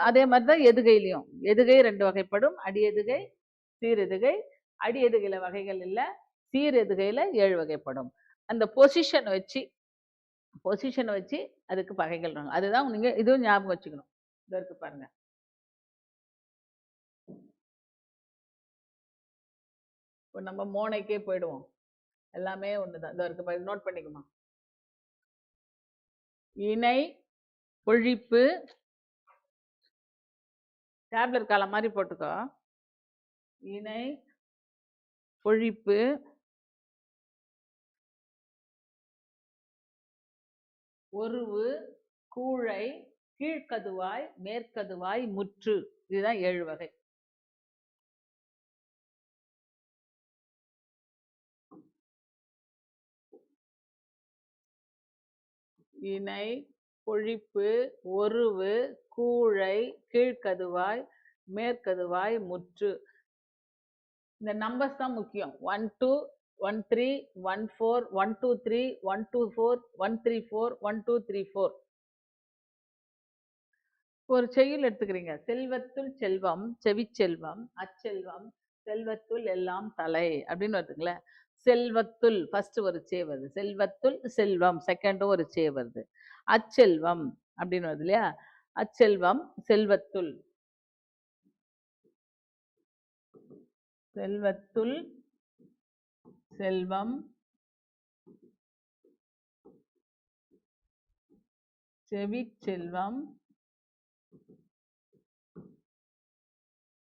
அதே மாதிரிதான் எதுகையிலையும். எதுகை 2 வகைப்படும். அடி எதுகை, சீர் எதுகை. அடி எதுகையில வகைகள் இல்ல, சீர் எதுகையில 7 வகைப்படும். அந்த பொசிஷன் வச்சு அதுக்கு வகைகள். அதுதான் நீங்க இதுவும் ஞாபகம் வச்சுக்கணும். இதற்கு பாருங்க. இப்போ நம்ம மோனைக்கே போயிடுவோம். எல்லாமே ஒண்ணுதான். இதற்கு நோட் பண்ணிக்குமா? இணை, பொழிப்பு, டேப்லெட் காலம் மாதிரி போட்டுக்கோ. இணை, பொழிப்பு, ஒருவு, கூழை, கீழ்கதுவாய், மேற்கதுவாய், முற்று. இதுதான் 7 வகை. இணை, பொழிப்பு, ஒருவு, கூழை, கீழ்கதுவாய், மேற்கதுவாய், முற்று. இந்த நம்பர்ஸ் தான் முக்கியம். 1 2 1 3 1 4 1 2 3 1 2 4 1 3 4 1 2 3 4. ஒரு செய்யுள் எடுத்துக்கிறீங்க. செல்வத்துள் செல்வம், செவிச்செல்வம், அச்செல்வம், செல்வத்துள் எல்லாம் தலை அப்படின்னு வருதுங்களே. செல்வத்துள் ஃபர்ஸ்ட் ஒரு சே வருது. செல்வத்துள் செல்வம் செகண்டும் ஒரு சே வருது. அச்செல்வம் அப்படின்னு வருது இல்லையா? அச்செல்வம், செல்வத்துள். செல்வத்துள் செல்வம், செவிச்செல்வம்,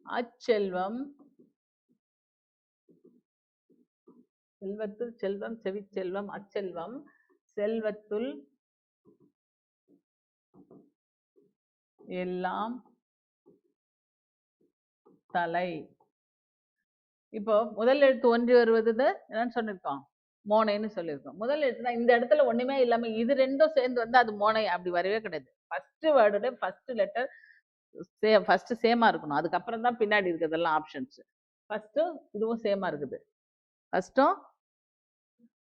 அச்செல்வம். செல்வத்துள் செல்வம், செவிச்செல்வம், அச்செல்வம், செல்வத்துள் எல்லாம் தலை. இப்போ முதல் எழுத்து ஒன்றி வருவது என்னன்னு சொல்லியிருக்கோம்? மோனைன்னு சொல்லியிருக்கோம். முதல் எழுத்துனா இந்த இடத்துல ஒண்ணுமே இல்லாம இது ரெண்டும் சேர்ந்து வந்து அது மோனை அப்படி வரவே கிடையாது. ஃபர்ஸ்ட் வேர்டோட ஃபர்ஸ்ட் லெட்டர் ஃபர்ஸ்ட் சேமா இருக்கணும். அதுக்கப்புறம் தான் பின்னாடி இருக்கிறதெல்லாம் ஆப்ஷன்ஸ். ஃபர்ஸ்ட்டும் இதுவும் சேமா இருக்குது. ஃபர்ஸ்ட்டும்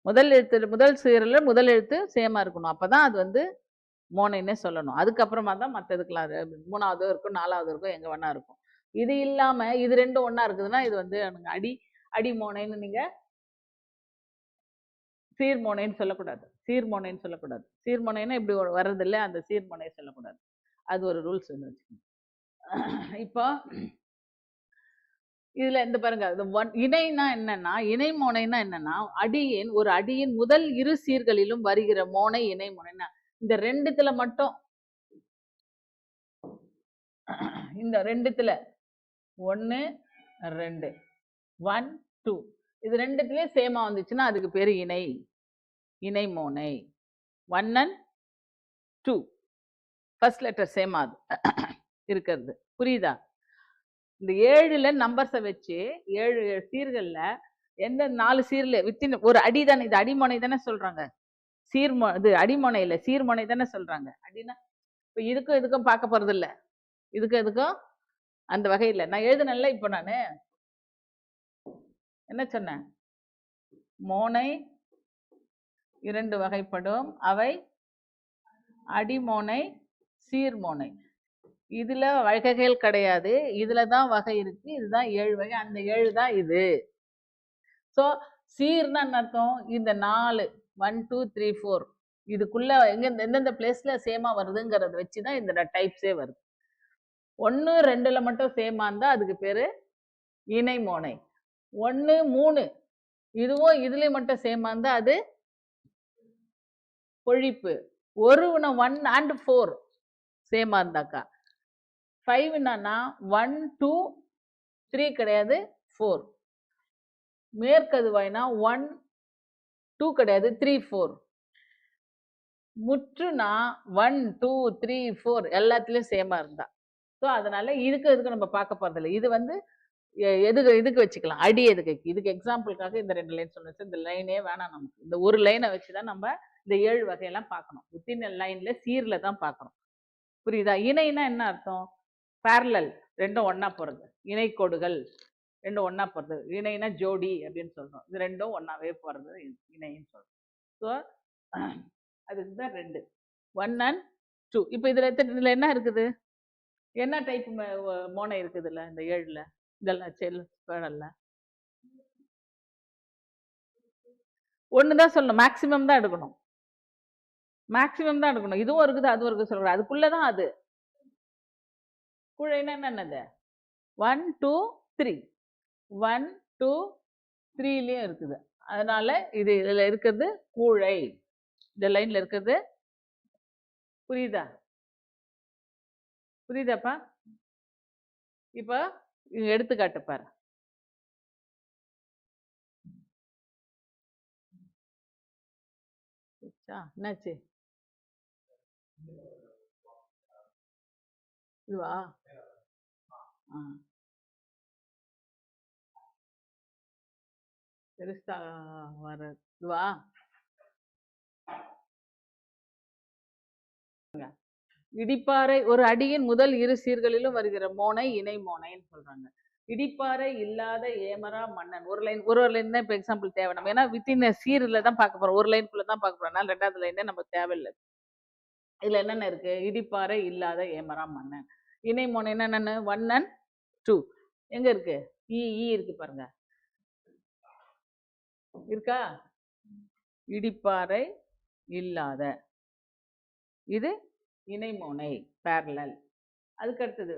முதல் எழுத்து, முதல் சீரல்ல முதல் எழுத்து சேமா இருக்கணும். அப்பதான் அது வந்து மோனைன்னே சொல்லணும். அதுக்கப்புறமா தான் மற்றதுக்கெல்லாம் 3வது இருக்கும், 4வது இருக்கும், எங்க வேணா இருக்கும். இது இல்லாம இது ரெண்டும் ஒண்ணா இருக்குதுன்னா இது வந்து அடி மோனைன்னு நீங்க சீர்மோனைன்னு சொல்லக்கூடாது. சீர்மோனைன்னு சொல்லக்கூடாது. சீர்மோனைன்னா இப்படி வர்றதில்ல, அந்த சீர்மோனை சொல்லக்கூடாது. அது ஒரு ரூல்ஸ் வந்து வச்சுக்கோங்க. இப்போ இதுல இந்த பாருங்க, இணைனா என்னன்னா, இணை மோனைனா என்னன்னா, ஒரு அடியின் முதல் இரு சீர்களிலும் வருகிற மோனை இணை மோனைனா இந்த ரெண்டுத்துல மட்டும், இந்த ரெண்டுத்துல 1 2 1 2 இது ரெண்டுத்துலயும் சேமா வந்துச்சுன்னா அதுக்கு பேரு இணை மோனை. 1 and 2 ஃபர்ஸ்ட் லெட்டர் சேமா இருக்கிறது. புரியுதா? இந்த 7ல நம்பர்ஸை வச்சு 7 சீர்கள்ல எந்த 4 சீர்ல வித்தின் ஒரு அடி தானே, இது அடிமோனை தானே சொல்றாங்க. இது அடிமோனை இல்ல, சீர்மோனை தானே சொல்றாங்க. அப்படின்னா இப்ப இதுக்கும் பார்க்க போறது இல்ல. இதுக்கும் அந்த வகையில் நான் எழுதுனேன்ல. இப்போ நான் என்ன சொன்னேன்? மோனை 2 வகைப்படும். அவை அடிமோனை, சீர்மோனை. இதுல வகைகள் கிடையாது. இதுலதான் வகை இருக்கு. இதுதான் 7 வகை. அந்த 7 தான் இது. சோ சீர்னா என்ன அர்த்தம்? இந்த 4 1 2 3 4 இதுக்குள்ள எந்தெந்த பிளேஸ்ல சேமா வருதுங்கிறத வச்சுதான் இந்த டைப்ஸே வருது. 1 2ல மட்டும் சேமா இருந்தா அதுக்கு பேரு இணை மோனை. 1 3 இதுவும் இதுலயும் மட்டும் சேமா இருந்தா அது பொழிப்பு. ஒரு 1 and 4 சேமா இருந்தாக்கா. 5 என்னன்னா 1 2 3 கிடையாது 4. மேற்கதுவாய்னா 1 2 கிடையாது 3 4. முற்றுனா 1 2 3 4 எல்லாத்துலயும் சேமா இருந்தா. ஸோ அதனால இதுக்கு நம்ம பார்க்க போறதில்லை. இது வந்து இதுக்கு வச்சுக்கலாம். அடி எதுக்கு? இதுக்கு எக்ஸாம்பிளுக்காக இந்த 2 லைன் சொன்னேன். இந்த லைனே வேணாம் நமக்கு. இந்த ஒரு லைனை வச்சு தான் நம்ம இந்த 7 வகையெல்லாம் பார்க்கணும். வித்தின் லைன்ல சீர்ல தான் பார்க்கணும். புரியுதா? இணைனா என்ன அர்த்தம்? பேரலல், ரெண்டும் ஒண்ணா போறது. இணைக்கோடுகள் ரெண்டும் ஒண்ணா போறது. இணைனா ஜோடி அப்படின்னு சொல்றோம். இது ரெண்டும் ஒண்ணாவே போறது இணைன்னு சொல்றோம். ஸோ அதுக்கு தான் 2 1 and 2. இப்போ இதுல என்ன இருக்குது? என்ன டைப் மோனை இருக்குதுல்ல இந்த 7ல? இதெல்லாம் ஸ்பேடல்ல ஒண்ணுதான் சொல்லணும். மேக்சிமம் தான் எடுக்கணும். மேக்சிமம் தான் எடுக்கணும். இதுவும் இருக்குது அதுவும் இருக்குது சொல்லக்கூடாது. அதுக்குள்ளதான் அது. கூழைன்னா என்னது? 1 2 3 1 2 3லயும் இருக்குது. அதனால இதுல இருக்கிறது கூழை. இந்த லைன்ல இருக்கிறது புரியுதா? புரியுதாப்பா? இப்ப எடுத்துக்காட்டு பாரு. என்னாச்சு? இதுவா? பெருசா வர இதுவா? இடிப்பாறை ஒரு அடியின் முதல் இரு சீர்களிலும் வருகிற மோனை இணை மோனைன்னு சொல்றாங்க. இடிப்பாறை இல்லாத ஏமரா மன்னன். ஒரு லைன் தான் இப்ப எக்ஸாம்பிள் தேவை நம்ம. ஏன்னா வித்தின் சீர்ல தான் பார்க்க போறோம். ஒரு லைனுக்குள்ள தான் பார்க்க போறோம். அதனால 2வது லைனே நமக்கு தேவையில்லை. இதுல என்னென்ன இருக்கு? இடிப்பாறை இல்லாத ஏமரா மன்னன். இணை மோனை என்னென்ன? 1 and 2. எங்க இருக்கு? ஈ இருக்கு பாருங்க. இருக்கா? இடிப்பாறை இல்லாத, இது இணைமோனை பேரலல். அதுக்கு அடுத்தது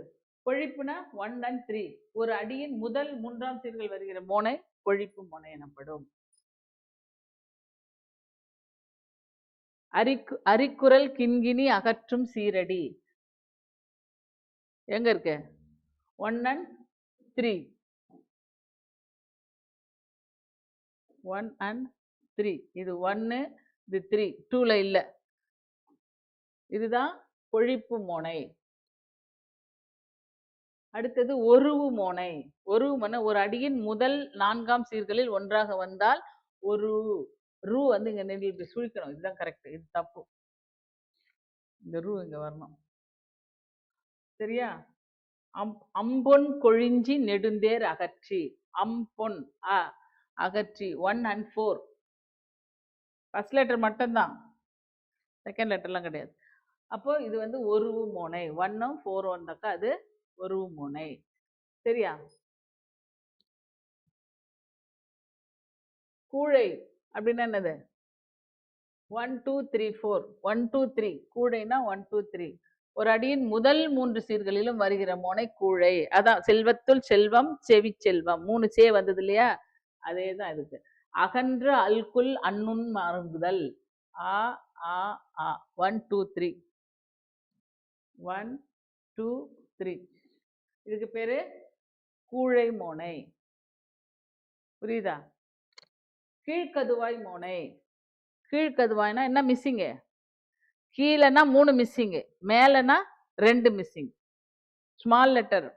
பொழிப்புனா 1 and 3. ஒரு அடியின் முதல் 3ஆம் சீர்கள் வருகிற மோனை பொழிப்பு மோனை எனப்படும். அரிக்குரல் கிண்கிணி அகற்றும் சீரடி எங்க இருக்கு? 1 and 3. 1 and 3. இது 1 இது 3. 2ல இல்ல. இதுதான் பொழிப்பு மோனை. அடுத்தது ஒருவு மோனை. ஒருவு மோனை ஒரு அடியின் முதல் 4ஆம் சீர்களில் ஒன்றாக வந்தால் ஒரு ரூ வந்து இங்க இப்படி சுழிக்கணும். இதுதான் கரெக்ட். இது தப்பு. இந்த ரூ இங்க வரணும். சரியா? அம்பொன் கொழிஞ்சி நெடுந்தேர் அகற்றி. அம்பொன் அகற்றி 1 and 4. ஃபர்ஸ்ட் லெட்டர் மட்டும்தான், செகண்ட் லெட்டர்லாம் கிடையாது. அப்போ இது வந்து ஒருவு மோனை. 1ம் 4 வந்தாக்கா அது ஒருவு மோனை. சரியா? கூழை அப்படின்னா என்னது? 1 2 3 4. 1 2 3. கூழைனா 1 2 3. ஒரு அடியின் முதல் 3 சீர்களிலும் வருகிற மோனை கூழை. அதான் செல்வத்துள் செல்வம் செவி செல்வம் 3 சே வந்தது இல்லையா? அதேதான் இதுக்கு. அகன்ற அல்குல் அன்னுன் மருங்குதல். ஆ ஆ ஆ 1 2 3. 1 2 3. இதுக்கு பேரு கூழை மோனை. புரியுதா? கீழ்கதுவாய் மோனை. கீழ்கதுவாய்னா என்ன மிஸ்ஸிங்கு? கீழேனா 3 மிஸ்ஸிங்கு, மேலனா 2 மிஸ்ஸிங். ஸ்மால் லெட்டர்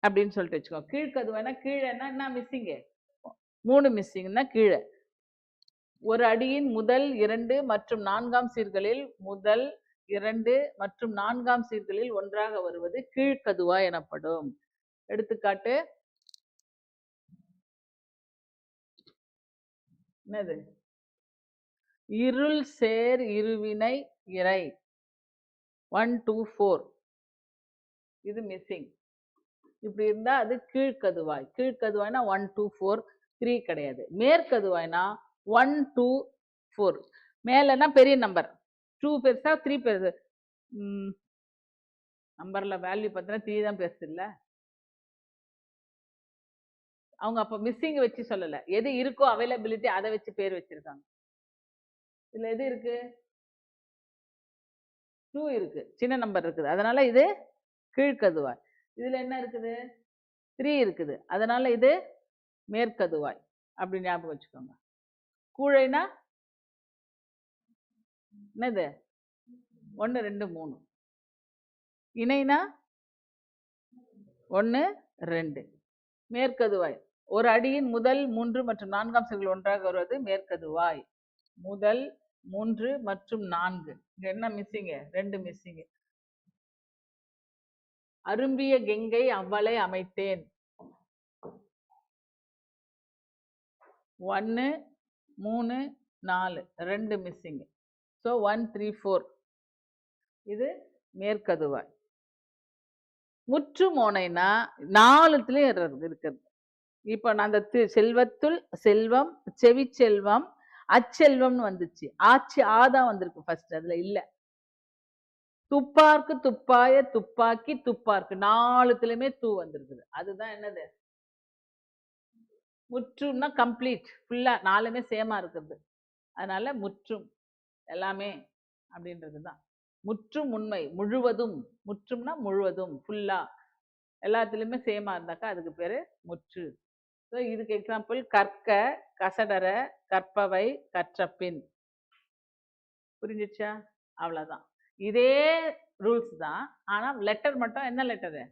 அப்படின்னு சொல்லிட்டு வச்சுக்கோ. கீழ்கதுவாய்னா கீழேனா என்ன மிஸ்ஸிங்கு? 3 மிஸ்ஸிங்னா கீழே. ஒரு அடியின் முதல் 2 மற்றும் 4ஆம் சீர்களில் முதல் 2 மற்றும் 4ஆம் சீர்களில் ஒன்றாக வருவது கீழ்கதுவா எனப்படும். எடுத்துக்காட்டு என்னது? இருள் சேர் இருவினை இறை 1 2 4. இது மிஸ்ஸிங். இப்படி இருந்தா அது கீழ்கதுவாய். கீழ்கதுவாய்னா 1 2 4 3 கிடையாது. மேற்கதுவாய்னா 1 2 4. மேலனா பெரிய நம்பர். 2 பெருசா 3 பெருசு. நம்பர்ல வேல்யூ பார்த்தீங்கன்னா 3 தான் பெருசு இல்ல. அவங்க அப்ப மிஸ்ஸிங் வச்சு சொல்லல. எது இருக்கோ அவைலபிலிட்டி அதை வச்சு பேர் வச்சிருக்காங்க. இதுல எது இருக்கு? 2 இருக்கு, சின்ன நம்பர் இருக்குது, அதனால இது கீழ்கதுவாய். இதுல என்ன இருக்குது? 3 இருக்குது, அதனால இது மேற்கதுவாய். அப்படி ஞாபகம் வச்சுக்கோங்க. கூழைனா என்னது? 1 2 3. இணைனா 1 2. மேற்கதுவாய். ஒரு அடியின் முதல் 3 மற்றும் 4ஆம் சீர்கள் ஒன்றாக வருவது மேற்கதுவாய். முதல் 3 மற்றும் 4. இங்க என்ன மிஸ்ஸிங்க? 2 மிஸ்ஸிங்க. அரும்பிய கெங்கை அவ்வளை அமைத்தேன். 1 3 4 2 மிஸ்ஸிங். ஸோ 1 3 4. இது மேற்கதுவாய். முற்று மோனைனா 4த்துலயும் இருக்கிறது. இப்ப நான் அந்த செல்வத்துள் செல்வம், செவிச்செல்வம், அச்செல்வம்னு வந்துச்சு. ஆச்சு ஆதான் வந்திருக்கு ஃபர்ஸ்ட், அதுல இல்ல. துப்பார்க்கு துப்பாய துப்பாக்கி துப்பார்க்கு 4த்துலயுமே தூ வந்திருக்குது. அதுதான் என்னது? முற்றும்னா கம்ப்ளீட், ஃபுல்லா 4மே சேமா இருக்குது. அதனால முற்றும் எல்லாமே அப்படின்றதுதான். முற்றும் உண்மை, முழுவதும். முற்றும்னா முழுவதும், ஃபுல்லா எல்லாத்துலயுமே சேமா இருந்தாக்கா அதுக்கு பேரு முற்று. ஸோ இதுக்கு எக்ஸாம்பிள் கற்க, கசடர, கற்பவை, கற்றபின். புரிஞ்சிச்சா? அவ்வளவுதான். இதே ரூல்ஸ் தான். ஆனா லெட்டர் மட்டும் என்ன லெட்டரு?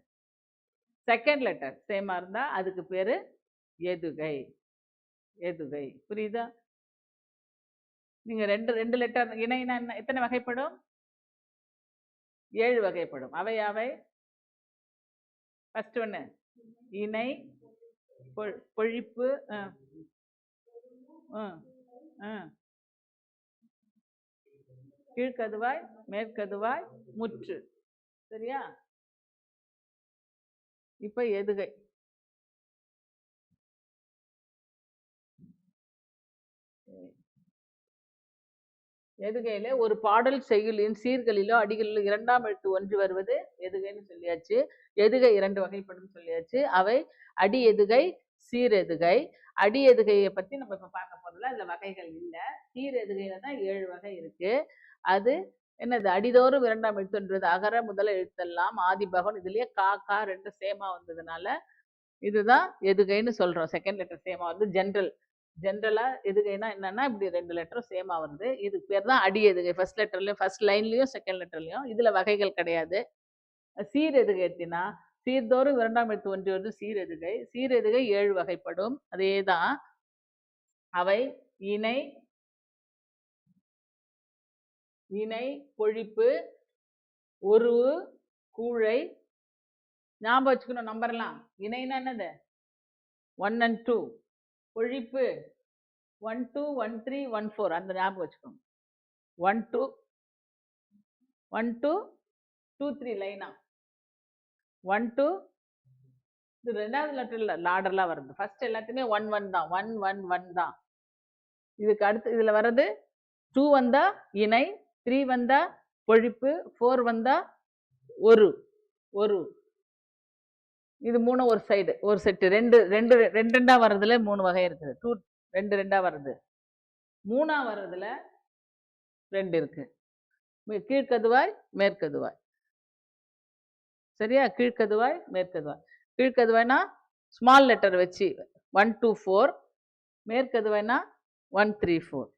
செகண்ட் லெட்டர் சேமா இருந்தா அதுக்கு பேரு எதுகை. எதுகை. புரியுதா? நீங்க ரெண்டு லெட்டர் இணைனா எத்தனை வகைப்படும்? 7 வகைப்படும். அவை அவை. ஃபர்ஸ்ட் ஒன்னு இணை, பொழிப்பு, கீழ்கதுவாய், மேற்கதுவாய், முற்று. சரியா? இப்ப எதுகை. எதுகையில ஒரு பாடல் செய்யுளின் சீர்களிலோ அடிகளிலோ 2ஆம் எழுத்து ஒன்று வருவது எதுகைன்னு சொல்லியாச்சு. எதுகை 2 வகைப்படும் சொல்லியாச்சு. அவை அடி எதுகை, சீர் எதுகை. அடி எதுகையை பத்தி நம்ம இப்ப பார்க்க போறதுல அதுல வகைகள் இல்ல. சீர் எதுகையில தான் 7 வகை இருக்கு. அது என்னது? அடிதோறும் 2ஆம் எழுத்துன்றது அகர முதல எழுத்தெல்லாம் ஆதிபகன். இதுலயே கா கா 2 சேமா வந்ததுனால இதுதான் எதுகைன்னு சொல்றோம். செகண்ட் லெட்டர் சேமா வந்து ஜென்ரலா எதுகைனா என்னன்னா இப்படி 2 லெட்டரும் சேமா வருது. இதுக்கு பேர் தான் அடி எதுகை. ஃபர்ஸ்ட் லெட்டர்லயும், ஃபர்ஸ்ட் லைன்லயும், செகண்ட் லெட்டர்லயும். இதுல வகைகள் கிடையாது. சீர் எதுகை எடுத்தினா சீர்தோறும் 2ஆம் எழுத்து ஒன்று வருது சீர் எதுகை. சீர் எதுகை 7 வகைப்படும். அதேதான். அவை இணை, இணை, பொழிப்பு, ஒருவு, கூழை. ஞாபகம் வச்சுக்கணும் நம்பர்லாம். இணைனா என்னது? 1 and 2. பொழிப்பு 1 2 1 3 1 4. அந்த ஞாபகம் வச்சுக்கோங்க. 1 2 1 2 2 3 லைனா 1 2. இது 2வது லெட்டர்ல லாடர்லாம் வருது. ஃபர்ஸ்ட் எல்லாத்தையுமே 1 1 தான். 1 1 1 தான். இதுக்கு அடுத்து இதுல வர்றது 2 வந்தா இணை, 3 வந்தா பொழிப்பு, 4 வந்தா ஒரு ஒரு. இது 3 ஒரு சைடு ஒரு செட்டு. ரெண்டு ரெண்டு ரெண்டு ரெண்டா வர்றதுல 3 வகை இருக்குது. 2 2 ரெண்டா வருது. 3ஆ வர்றதுல 2 இருக்கு. கீழ்கதுவாய், மேற்கதுவாய். சரியா? கீழ்கதுவாய், மேற்கதுவாய். கீழ்கதுவாய்னா ஸ்மால் லெட்டர் வச்சு 1 2 4. மேற்கதுவாய்னா 1 3 4.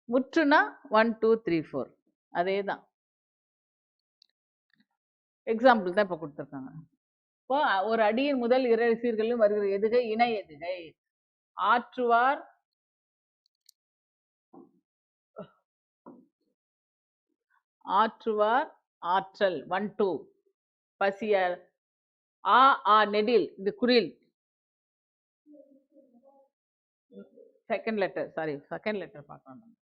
முற்றுனா 1 2 3 4. அதேதான். எக்ஸாம்பிள் தான் இப்ப கொடுத்துருக்காங்க. இப்போ ஒரு அடியின் முதல் 2 சீர்களும் வருகிற எதுகை இணை எதுகை. ஆற்றுவார், ஆற்றுவார், ஆற்றல் 1 2. பசியார், ஆ நெடில், இது குறில். Second letter, sorry second letter பார்க்கணும்.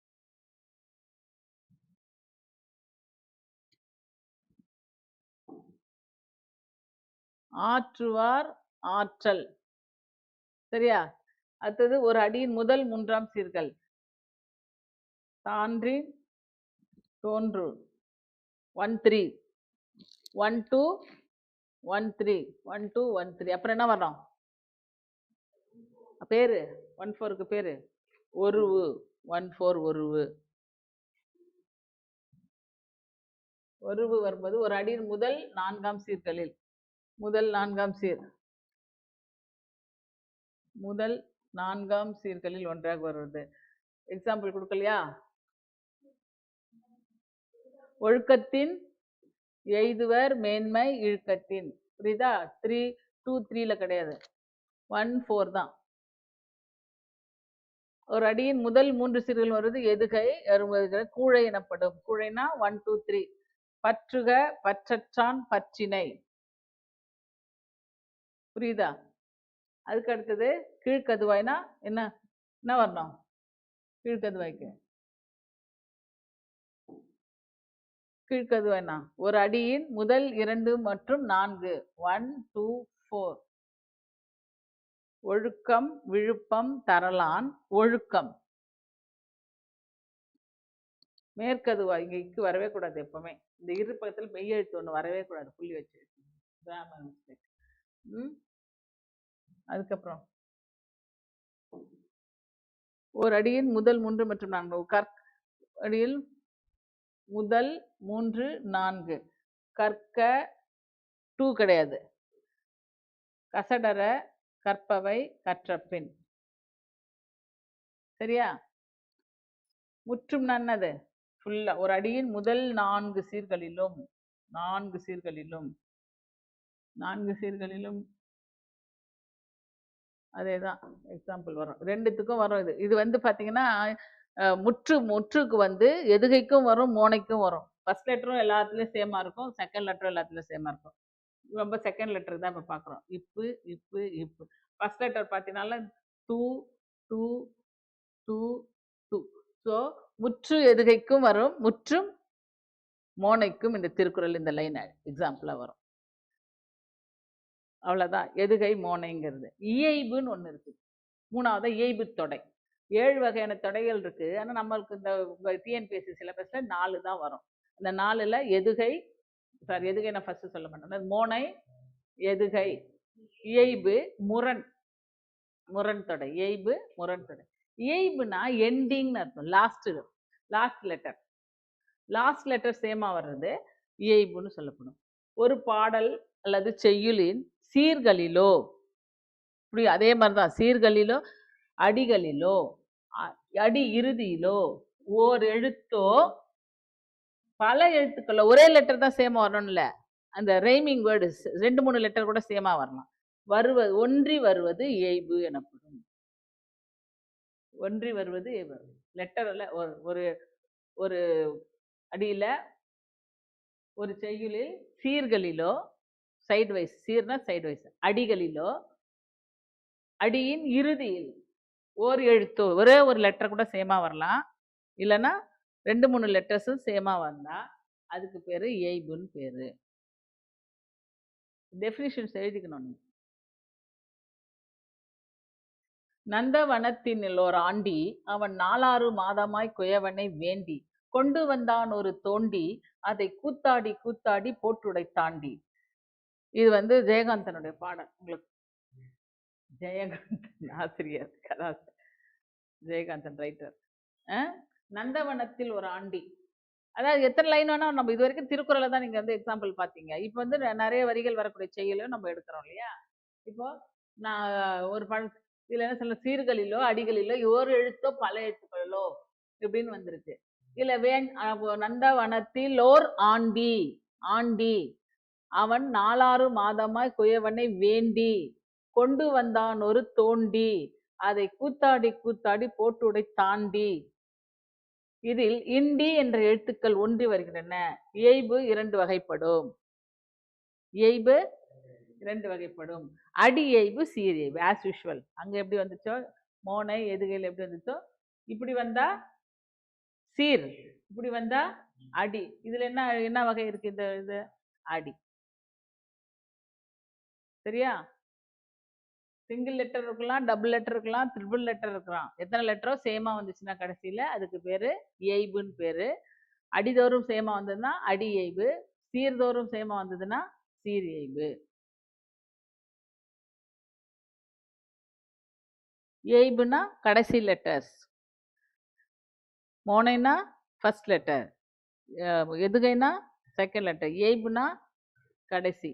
ஆற்றுவார், ஆற்றல். சரியா? அடுத்தது ஒரு அடியின் முதல் 3ஆம் சீர்கள். தான்றி, தோன்று 1 3. 1 2 1 3 1 2 1 3. அப்புறம் என்ன வரும்? பேரு 1 4க்கு பேரு ஒருவு. 1 4 ஒருவு. ஒருவு வரும்போது ஒரு அடியின் முதல் 4ஆம் சீர்களில் முதல் 4ஆம் சீர், முதல் 4ஆம் சீர்களில் ஒன்றாக வருவது. எக்ஸாம்பிள் கொடுக்கலையா? ஒழுக்கத்தின் எய்துவர் மேன்மை இழுக்கத்தின். புரியுதா? 3 2 3ல கிடையாது, 1 4 தான். ஒரு அடியின் முதல் 3 சீர்கள் வருவது எதுகை, கூழை எனப்படும். கூழைனா 1 2 3. பற்றுக, பற்றற்றான், பற்றினை. புரியுதா? அதுக்கு அடுத்தது கீழ்கதுவாய்னா என்ன என்ன வரணும்? கீழ்கதுவாய்க்கு கீழ்கதுவாய்னா ஒரு அடியின் முதல் 2 மற்றும் 4. 1 2 4. ஒழுக்கம், விழுப்பம், தரலான், ஒழுக்கம். மேற்கதுவாய் இங்கு வரவே கூடாது எப்பவுமே. இந்த இரு பக்கத்தில் மெய் எழுத்து ஒண்ணு வரவே கூடாது, புள்ளி வச்சு. Grammar mistake. அதுக்கப்புறம் ஒரு அடியின் முதல் 3 மற்றும் 4. அடியில் முதல் 3 4. கற்க 2 கிடையாது. கசடர, கற்பவை, கற்றபின். சரியா? முற்றும் நன்னது ஃபுல்லா ஒரு அடியின் முதல் 4 சீர்களிலும் 4 சீர்களிலும் 4 சீர்களிலும் அதேதான் எக்ஸாம்பிள் வரும். ரெண்டுத்துக்கும் வரும். இது இது வந்து பாத்தீங்கன்னா முற்றுக்கு வந்து எதுகைக்கும் வரும், மோனைக்கும் வரும். ஃபர்ஸ்ட் லெட்டரும் எல்லாத்துலயும் சேமா இருக்கும், செகண்ட் லெட்டரும் எல்லாத்துலயும் சேமா இருக்கும். ரொம்ப செகண்ட் லெட்டர் தான் இப்ப பாக்குறோம். இப்பு இப்பு இப்பு. ஃபர்ஸ்ட் லெட்டர் பாத்தீங்கன்னா டூ டூ டூ டூ. ஸோ முற்று எதுகைக்கும் வரும், முற்றும் மோனைக்கும் இந்த திருக்குறள் இந்த லைன் எக்ஸாம்பிளா வரும். அவ்வளவுதான் எதுகை மோனைங்கிறது. இயைபுன்னு ஒண்ணு இருக்கு. மூணாவது இயைபு தொடை. 7 வகையான தொடைகள் இருக்கு. ஆனா நம்மளுக்கு இந்த டிஎன்பிஎஸ்சி சிலபஸ்ல 4 தான் வரும். இந்த 4ல எதுகை, சாரி எதுகை நான் ஃபர்ஸ்ட் சொல்ல மாட்டேன். மோனை, எதுகை, இயைபு, முரண். முரண் தொடை. இயைபு, முரண் தொடை. இயைபுனா எண்டிங்னு அர்த்தம். Last letter. லாஸ்ட் லெட்டர் சேமா வர்றது இயைபுன்னு சொல்லப்படும். ஒரு பாடல் அல்லது செய்யுளின் சீர்களிலோ, இப்படி அதே மாதிரிதான் சீர்களிலோ, அடிகளிலோ, அடி இறுதியிலோ ஓர் எழுத்தோ பல எழுத்துக்களோ, ஒரே லெட்டர் தான் சேமா வரணும்ல, அந்த ரைமிங் வேர்டு 2 3 லெட்டர் கூட சேமா வரலாம். ஒன்றி வருவது இயைபு எனப்படும். ஒன்றி வருவது லெட்டர்ல ஒரு ஒரு அடியில ஒரு செய்யுளில் சீர்களிலோ, சைடு வைஸ், சீர்னா சைடு வைஸ், அடிகளிலோ, அடியின் இறுதியில் ஓர் எழுத்தோ, ஒரே ஒரு லெட்டர் கூட சேமா வரலாம், இல்லைன்னா 2 3 லெட்டர்ஸும் சேமா வந்தா அதுக்கு பேரு இயைபுன்னு பேரு. டெஃபினிஷன்ஸ் எழுதிக்கணும். நந்தவனத்தினில் ஓர் ஆண்டி அவன் 4 மாதமாய் குயவனை வேண்டி கொண்டு வந்தான் ஒரு தோண்டி அதை கூத்தாடி கூத்தாடி போட்டுடை தாண்டி. இது வந்து ஜெயகாந்தனுடைய பாடல். உங்களுக்கு ஜெயகாந்தன் ஆசிரியர், கதாசிரியர் ஜெயகாந்தன் ரைட்டர். நந்தவனத்தில் ஒரு ஆண்டி, அதாவது எத்தனை லைன் வேணா நம்ம இது வரைக்கும் திருக்குறளை தான் நீங்க வந்து எக்ஸாம்பிள் பார்த்தீங்க. இப்போ வந்து நிறைய வரிகள் வரக்கூடிய செயலையும் நம்ம எடுக்கிறோம் இல்லையா? இப்போ நான் ஒரு இதுல என்ன சொல்ல, சீர்களிலோ அடிகளிலோ ஓர் எழுத்தோ பல எழுத்துக்களிலோ இப்படின்னு வந்திருக்கு. இல்ல நந்தவனத்தில் ஓர் ஆண்டி, ஆண்டி அவன் 4 மாதமாய் குயவனை வேண்டி கொண்டு வந்தான் ஒரு தோண்டி அதை கூத்தாடி கூத்தாடி போட்டுடை தாண்டி. இதில் இண்டி என்ற எழுத்துக்கள் ஒன்றி வருகின்றன. இயைபு 2 வகைப்படும். இயைபு 2 வகைப்படும். அடி இயைபு, சீர் இயைபு. ஆஸ் யூஷுவல் அங்க எப்படி வந்துச்சோ, மோனை எதுகையில் எப்படி வந்துச்சோ, இப்படி வந்தா சீர், இப்படி வந்தா அடி. இதுல என்ன என்ன வகை இருக்கு? இது அடி. சரியா? சிங்கிள் லெட்டர் இருக்கலாம், டபுள் லெட்டர் இருக்கலாம், ட்ரிபிள் லெட்டர் இருக்கலாம். எத்தனை லெட்டரோ சேமா வந்துச்சுன்னா கடைசியில அதுக்கு பேரு இயைபுன்னு பேரு. அடிதோறும் சேமா வந்ததுன்னா அடி இயைபு, சீர்தோறும் சேமா வந்ததுன்னா சீர் இயைபு. இயைபுனா கடைசி லெட்டர்ஸ், மோனைனா ஃபர்ஸ்ட் லெட்டர், எதுகைனா செகண்ட் லெட்டர், இயைபுனா கடைசி.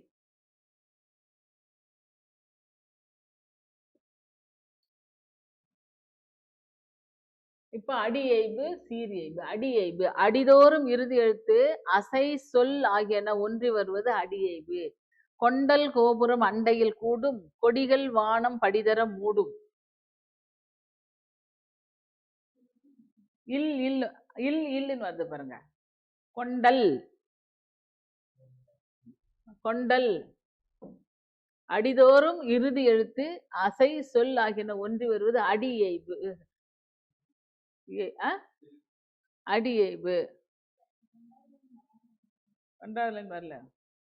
இப்ப அடி இயைபு, சீர் இயைபு. அடி இயைபு அடிதோறும் இறுதி எழுத்து அசை சொல் ஆகியன ஒன்றி வருவது அடி இயைபு. கொண்டல் கோபுரம் அண்டையில் கூடும், கொடிகள் வானம் படிதர மூடும். இல் இல் இல் இல்லுன்னு வருது பாருங்க. கொண்டல் கொண்டல் அடிதோறும் இறுதி எழுத்து அசை சொல் ஆகியன ஒன்றி வருவது அடியைபு. அடியைபு 2வது லைன் வரல.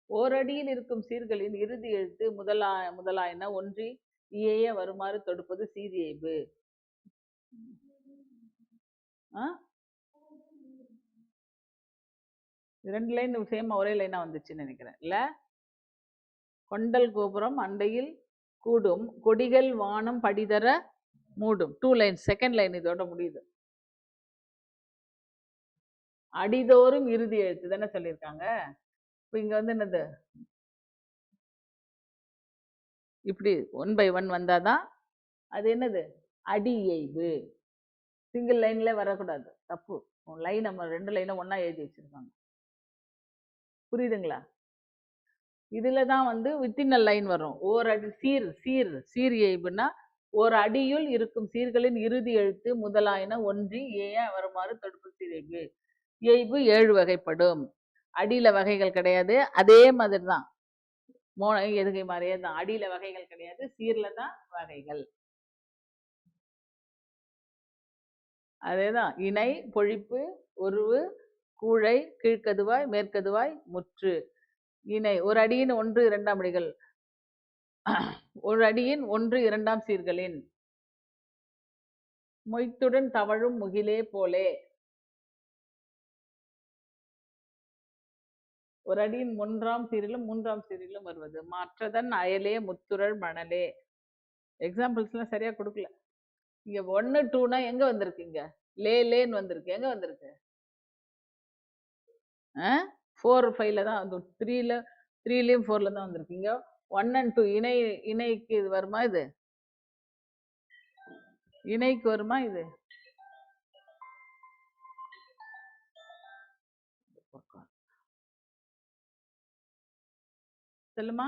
ஓரடியில் இருக்கும் சீர்களின் இறுதி எழுத்து முதலாயன ஒன்றி இயைய வருமாறு தொடுப்பது சீரியைபு. 2 லைன் சேமா ஒரே லைனா வந்துச்சுன்னு நினைக்கிறேன் இல்ல. கொண்டல் கோபுரம் அண்டையில் கூடும், கொடிகள் வானம் படிதர மூடும். 2 லைன். செகண்ட் லைன் இதோட முடியுது. அடிதோறும் இறுதி எழுத்து தானே சொல்லியிருக்காங்க. இப்போ இங்க வந்து என்னது, இப்படி 1 by 1 வந்தாதான் அது என்னது அடியைபு. சிங்கிள் லைன்ல வரக்கூடாது, தப்பு. லைன் நம்ம 2 லைனை ஒன்னா எழுதி வச்சிருக்காங்க. புரியுதுங்களா? இதுல தான் வந்து வித்தின் லைன் வரும். ஓரடி சீர் இயைபுன்னா ஒரு அடியுள் இருக்கும் சீர்களின் இறுதி எழுத்து முதலாயன ஒன்றி ஏய வருமாறு தடுப்பு சீரியைபு. இயைபு 7 வகைப்படும். அடியில வகைகள் கிடையாது. அதே மாதிரி தான் மோனை எதுகை மாதிரியே தான். அடியில வகைகள் கிடையாது, சீர்ல தான் வகைகள். அதேதான். இணை, பொழிப்பு, உருவு, கூழை, கீழ்க்கதுவாய், மேற்கதுவாய், முற்று. இணை ஒரு அடியின் 1 2ஆம் அடிகள், ஒரு அடியின் 1 2ஆம் சீர்களின் மொய்த்துடன் தவழும் முகிலே போலே. ஒரு அடியின் 1ஆம் சீரிலும் 3ஆம் சீரிலும் வருவது. மற்றதன் அயலே முத்துரல் மணலே. எக்ஸாம்பிள்ஸ்லாம் சரியா கொடுக்கல. இங்க 1 2னா எங்க வந்திருக்குங்க? லேன்னு வந்திருக்கு. எங்க வந்திருக்கு? 4 5ல தான் வந்து, 3லயும் 4ல தான் வந்திருக்கீங்க. 1 and 2 இணைக்கு இது வருமா? இது இணைக்கு வருமா? இது சொல்லுமா?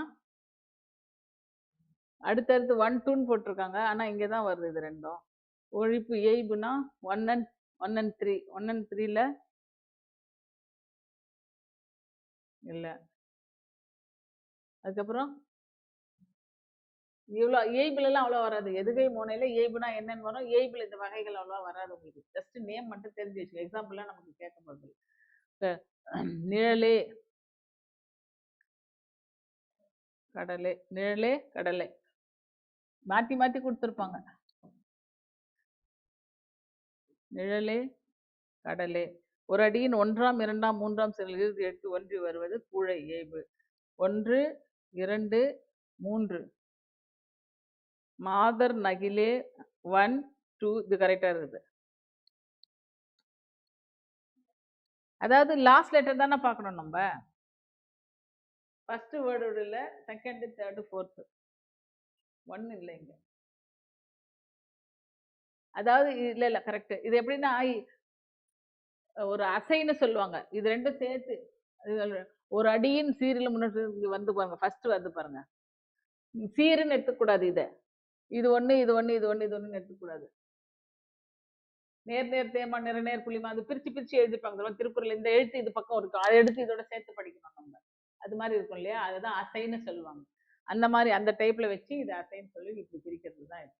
அடுத்தடுத்து 1 2ன்னு போட்டிருக்காங்க, ஆனா இங்கதான் வருது இது ரெண்டும். ஒழிப்பு இயைபுனா 1 and 3. 1 and 3ல இல்ல. அதுக்கப்புறம் இவ்வளோ இயைபுல எல்லாம் அவ்வளோ வராது. எதுகை மோனையில இயைபுனா என்னன்னு வரும். இயைபுல இந்த வகைகள் அவ்வளோ வராது உங்களுக்கு. ஜஸ்ட் நேம் மட்டும் தெரிஞ்சு வச்சு. எக்ஸாம்பிள்லாம் நமக்கு கேட்க போகுது. நிழலே கடலை, நிழலே கடலை மாத்தி மாத்தி கொடுத்துருப்பாங்க. நிழலே கடலே. ஒரு அடியின் 1ஆம் 2ஆம் 3ஆம் சீரில் இறுதி எழுத்து ஒன்றி வருவது கூழை இயைபு. 1 2 3. மாதர் நகிலே 1 2. இது கரெக்டா இருக்குது. அதாவது லாஸ்ட் லெட்டர் தானே பார்க்கணும் நம்ம. ஃபர்ஸ்ட் வேர்டோட இல்ல, செகண்ட் தேர்டு ஃபோர்த்து. 1 இல்லை இங்க. அதாவது இல்ல கரெக்ட். இது எப்படின்னா ஒரு அசைன்னு சொல்லுவாங்க. இது ரெண்டும் சேர்த்து ஒரு அடியின் சீரில் முன்னாடி வந்து பாருங்க. ஃபர்ஸ்ட் வந்து பாருங்க, சீருன்னு எடுத்துக்கூடாது. இது 1 இது 1 இது 1 இது 1ன்னு எடுத்துக்கூடாது. நேர் தேமா நேர் புள்ளிமா அது பிரிச்சு எழுதிப்பாங்க. திருக்குறள் இந்த எழுத்து இது பக்கம் இருக்கும், அதை எடுத்து இதோட சேர்த்து படிக்கணும் நம்ம. அது மாதிரி இருக்கும் இல்லையா? அதுதான் அசைன்னு சொல்லுவாங்க. அந்த மாதிரி அந்த டைப்ல வச்சு இது அசைன்னு சொல்லி இப்படி பிரிக்கிறது தான் இது.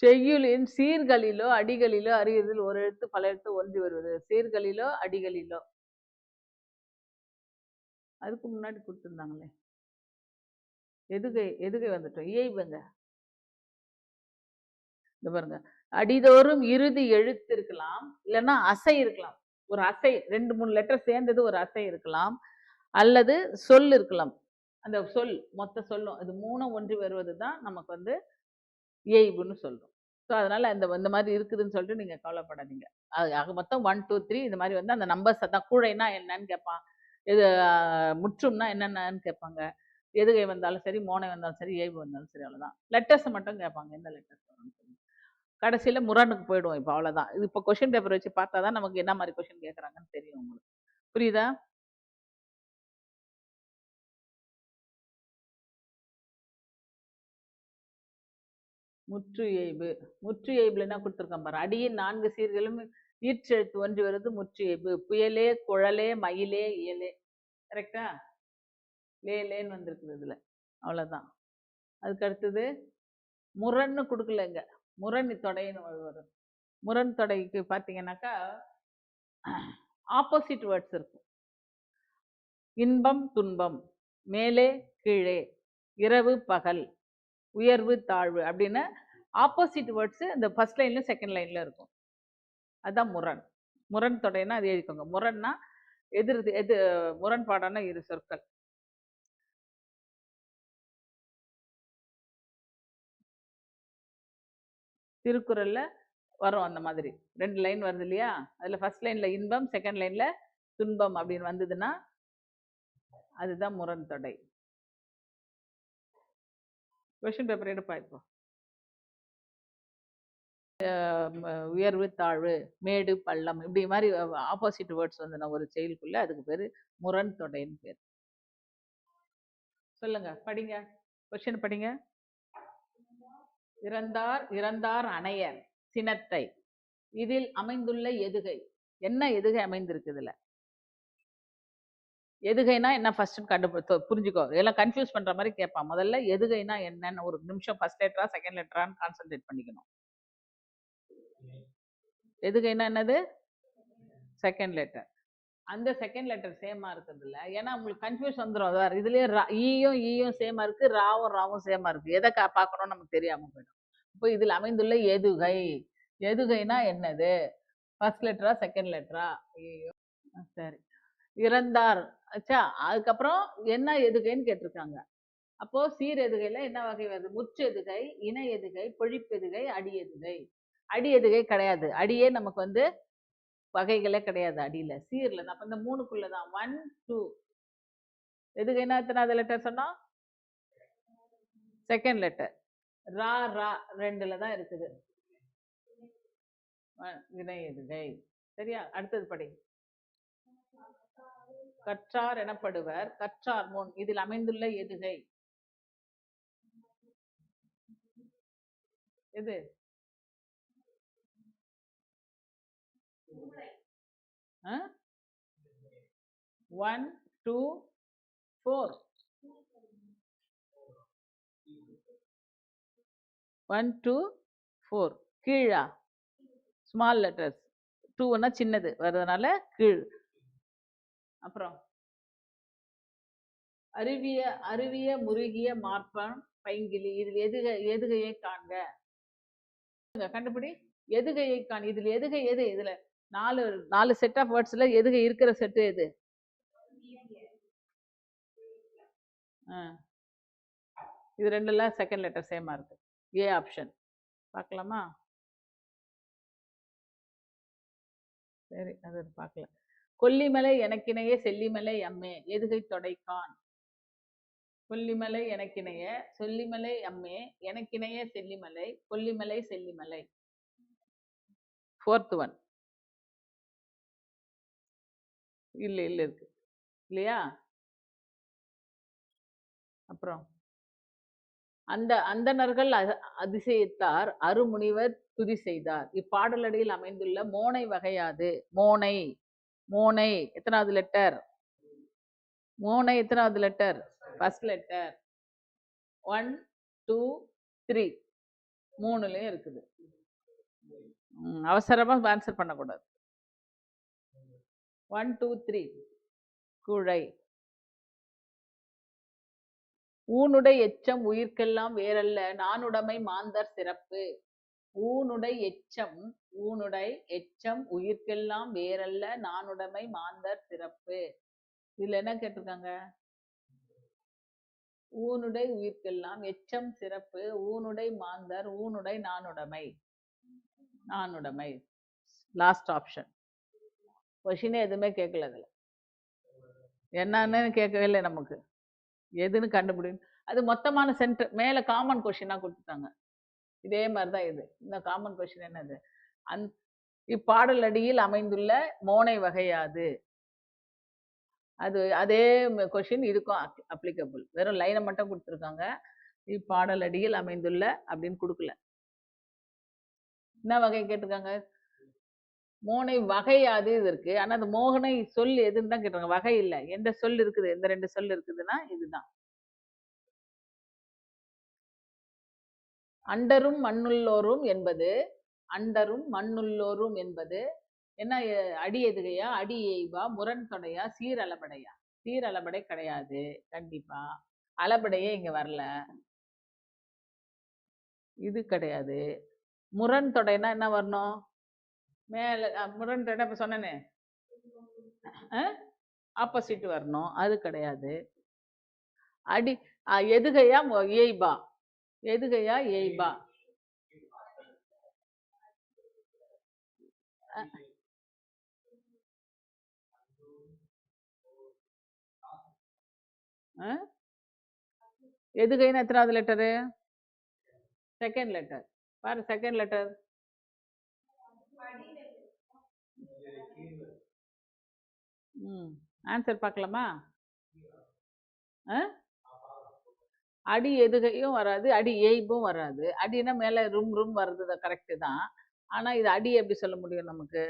செய்யுளின் சீர்களிலோ அடிகளிலோ அறியதில் ஒரு எழுத்து பல எழுத்து ஒன்றி வருவது. சீர்களிலோ அடிகளிலோ. அதுக்கு முன்னாடி கொடுத்துருந்தாங்களே எதுகை வந்துட்டோம். இயைபுங்க இந்த பாருங்க. அடிதோறும் இறுதி எழுத்து இருக்கலாம், இல்லைன்னா அசை இருக்கலாம். ஒரு அசை 2 3 லெட்டர் சேர்ந்தது ஒரு அசை இருக்கலாம், அல்லது சொல் இருக்கலாம். அந்த சொல் மொத்த சொல்லும் இது 3 ஒன்றி வருவது தான் நமக்கு வந்து இயைபுன்னு சொல்றோம். ஸோ அதனால இந்த மாதிரி இருக்குதுன்னு சொல்லிட்டு நீங்க கவலைப்படாதீங்க. ஆக மொத்தம் 1 2 3 இந்த மாதிரி வந்து அந்த நம்பர்ஸ் தான். கூழைனா என்னன்னு கேட்பான், இது முற்றும்னா என்னென்னு கேட்பாங்க, எதுகை வந்தாலும் சரி, மோனை வந்தாலும் சரி, ஏய்வு வந்தாலும் சரி, அவ்வளவுதான். லெட்டர்ஸ் மட்டும் கேட்பாங்க, எந்த லெட்டர்ஸ் வரும்னு சொல்லி. கடைசியில முரணுக்கு போயிடுவோம். இப்போ அவ்வளவுதான். இது இப்போ கொஸ்டின் பேப்பர் வச்சு பார்த்தாதான் நமக்கு என்ன மாதிரி கொஸ்டின் கேட்கறாங்கன்னு தெரியும் உங்களுக்கு. புரியுதா? முற்று எய்பு. முற்று எய்புல என்ன கொடுத்துருக்கேன் பாரு. அடியின் 4 சீர்களும் ஈற்றெழுத்து ஒன்று வருது முற்று எய்பு. புயலே, குழலே, மயிலே, இயலே. கரெக்டா? லேன்னு வந்திருக்குது இதுல. அவ்வளவுதான். அதுக்கு அடுத்தது முரண்னு கொடுக்கலங்க. முரண் தொடைன்னு வரும். முரண் தொடைக்கு பார்த்தீங்கன்னாக்கா ஆப்போசிட் வேர்ட்ஸ் இருக்கும். இன்பம் துன்பம், மேலே கீழே, இரவு பகல், உயர்வு தாழ்வு அப்படின்னு ஆப்போசிட் வேர்ட்ஸ் இந்த ஃபர்ஸ்ட் லைன்ல செகண்ட் லைன்ல இருக்கும். அதுதான் முரண். முரண் தொடைனா அது எழுதிக்கோங்க. முரண்னா எது முரண்பாடான இரு சொற்கள். திருக்குறள்ல வரும் அந்த மாதிரி 2 லைன் வருது இல்லையா? அதுல ஃபர்ஸ்ட் லைன்ல இன்பம், செகண்ட் லைன்ல துன்பம் அப்படின்னு வந்ததுன்னா அதுதான் முரண் தொடை. கொஸ்டின் பேப்பர் எடுப்பா இப்போ. உயர்வு தாழ்வு, மேடு பள்ளம், இப்படி மாதிரி ஆப்போசிட் வேர்ட்ஸ் வந்து ஒரு செயலுக்குள்ள அதுக்கு பேரு முரண் தொடைன்னு பேர். சொல்லுங்க, படிங்க, கொஸ்டின் படிங்க. இறந்தார் அணையர் சினத்தை. இதில் அமைந்துள்ள எதுகை. என்ன எதுகை அமைந்திருக்கு இதுல? எதுகைனா என்ன ஃபர்ஸ்ட் புரிஞ்சுக்கோ. எல்லாம் கன்ஃபியூஸ் பண்ற மாதிரி கேட்பான். முதல்ல எதுகைனா என்னன்னு ஒரு நிமிஷம் ஃபர்ஸ்ட் லெட்டரா செகண்ட் லெட்டரான்னு கான்சென்ட்ரேட் பண்ணிக்கணும். எதுகைனா என்னது? Second letter. அந்த செகண்ட் லெட்டர் சேமா இருக்குது இல்ல, ஏன்னா உங்களுக்கு கன்ஃபியூஸ் வந்துடும். இதுலயே ஈயும் சேமா இருக்கு, ராவும் சேமா இருக்கு. எதை பார்க்கணும்னு நமக்கு தெரியாம போயிடும். இப்போ இதில் அமைந்துள்ள எதுகை. எதுகைனா என்னது? ஃபர்ஸ்ட் லெட்டரா செகண்ட் லெட்டரா? ஐயோ, சரி. இறந்தார். அச்சா, அதுக்கப்புறம் என்ன எதுகைன்னு கேட்டிருக்காங்க. அப்போ சீர் எதுகையில என்ன வகை வருது? முற்றெதுகை, இணை எதுகை, பொழிப்பெதுகை, அடி எதுகை. அடி எதுகை கிடையாது. அடியே நமக்கு வந்து வகைகளே கிடையாது அடியில. சீர்ல அப்ப இந்த 3க்குள்ளதான் 1 2. எதுகைனா எத்தனாவது லெட்டர் சொன்னோம்? Second letter. ரா 2ல தான் இருக்குது. இணை எதுகை. சரியா? அடுத்தது படி. கற்றார் எனப்படுவர் கற்றார் முன். இதில் அமைந்துள்ள எதுகை எது? 1 2 4. 1 2 4. கீழா? Small letters. 2னா சின்னது வர்றதுனால கீழ். அப்புறம் அருவிய முருகிய மார்பன் பைங்கிலி. இதில் எதுகையை காண்க. கண்டுபிடி. எதுகையை காண். இதுல எதுகை எது? இதுல 4 செட் ஆஃப் வேர்ட்ஸ்ல எதுகை இருக்கிற செட்டு எது? இது 2ல செகண்ட் லெட்டர் சேமா இருக்கு. A option. பார்க்கலாமா? சரி, அது பார்க்கலாம். கொல்லிமலை எனக்கிணைய செல்லிமலை அம்மே. எதுகை தொடைக்கான். கொல்லிமலை எனக்கிணைய, சொல்லிமலை அம்மே, எனக்கிணைய செல்லிமலை, கொல்லிமலை செல்லிமலை. 4th ஒன் இல்ல இருக்கு இல்லையா? அப்புறம் அந்தணர்கள் அதிசயித்தார், அருமுனிவர் துதி செய்தார். இப்பாடலடியில் அமைந்துள்ள மோனை வகையாது. மோனை. மோனை எத்தனாவது லெட்டர்? மோனை எத்தனாவது லெட்டர்? First letter. 1 2 3. 3லயும் இருக்குது. அவசரமா ஆன்சர் பண்ணக்கூடாது. 1 2 3. குழை. ஊனுடை எச்சம் உயிர்க்கெல்லாம் வேறல்ல நானுடைமை மாந்தர் சிறப்பு. ஊனுடை எச்சம் உயிர்க்கெல்லாம் வேறல்ல நானுடைமை மாந்தர் சிறப்பு. இதுல என்ன கேட்டிருக்காங்க? ஊனுடை உயிர்க்கெல்லாம், எச்சம் சிறப்பு, ஊனுடை மாந்தர், ஊனுடை நானுடைமை. நானுடைமை லாஸ்ட் ஆப்ஷன். கொஷினே எதுவுமே கேட்கல அதுல. என்னன்னு கேட்கவே இல்லை நமக்கு. எதுன்னு கண்டுபிடிக்கணும். அது மொத்தமான சென்டர் மேல காமன் கொஸ்டினா கொடுத்துட்டாங்க. இதே மாதிரிதான் இது. இந்த காமன் கொஸ்டின் என்னது? அந் இப்பாடல் அடியில் அமைந்துள்ள மோனை வகையாது. அது அதே கொஸ்டின் இதுக்கும் அப்ளிகபிள். வெறும் லைனை மட்டும் கொடுத்துருக்காங்க. இப்பாடல் அடியில் அமைந்துள்ள அப்படின்னு கொடுக்கல. என்ன வகை கேட்டிருக்காங்க? மோனை வகையாது இது இருக்கு. ஆனா அது மோகனை சொல் எதுன்னு தான் கேட்டாங்க. வகை இல்லை. எந்த சொல் இருக்குது? எந்த 2 சொல் இருக்குதுன்னா இதுதான். அண்டரும் மண்ணுள்ளோரும் என்பது அண்டரும் மண்ணுள்ளோரும் என்பது என்ன? அடி எதுகையா, அடி எய்வா, முரண் தொடையா, சீரளபடையா? சீரளபடை கிடையாது கண்டிப்பா. அளபடையே இங்க வரல. இது கிடையாது. முரண் தொடைனா என்ன வரணும்? மேல முரண் தொடை இப்ப சொன்னனே, ஆப்போசிட் வரணும். அது கிடையாது. அடி எதுகையா ஏய்பா, எதுகையா ஏய்பா. எதுகைன்னு எத்தனாவது லெட்டரு? Second letter. பாரு செகண்ட் லெட்டர். ஆன்சர் பார்க்கலாமா? அடி எதுகையும் வராது, அடி ஏய்பும் வராது. அடினா மேல ரும் ரும் வர்றது கரெக்டு தான். ஆனா இது அடி எப்படி சொல்ல முடியும் நமக்கு?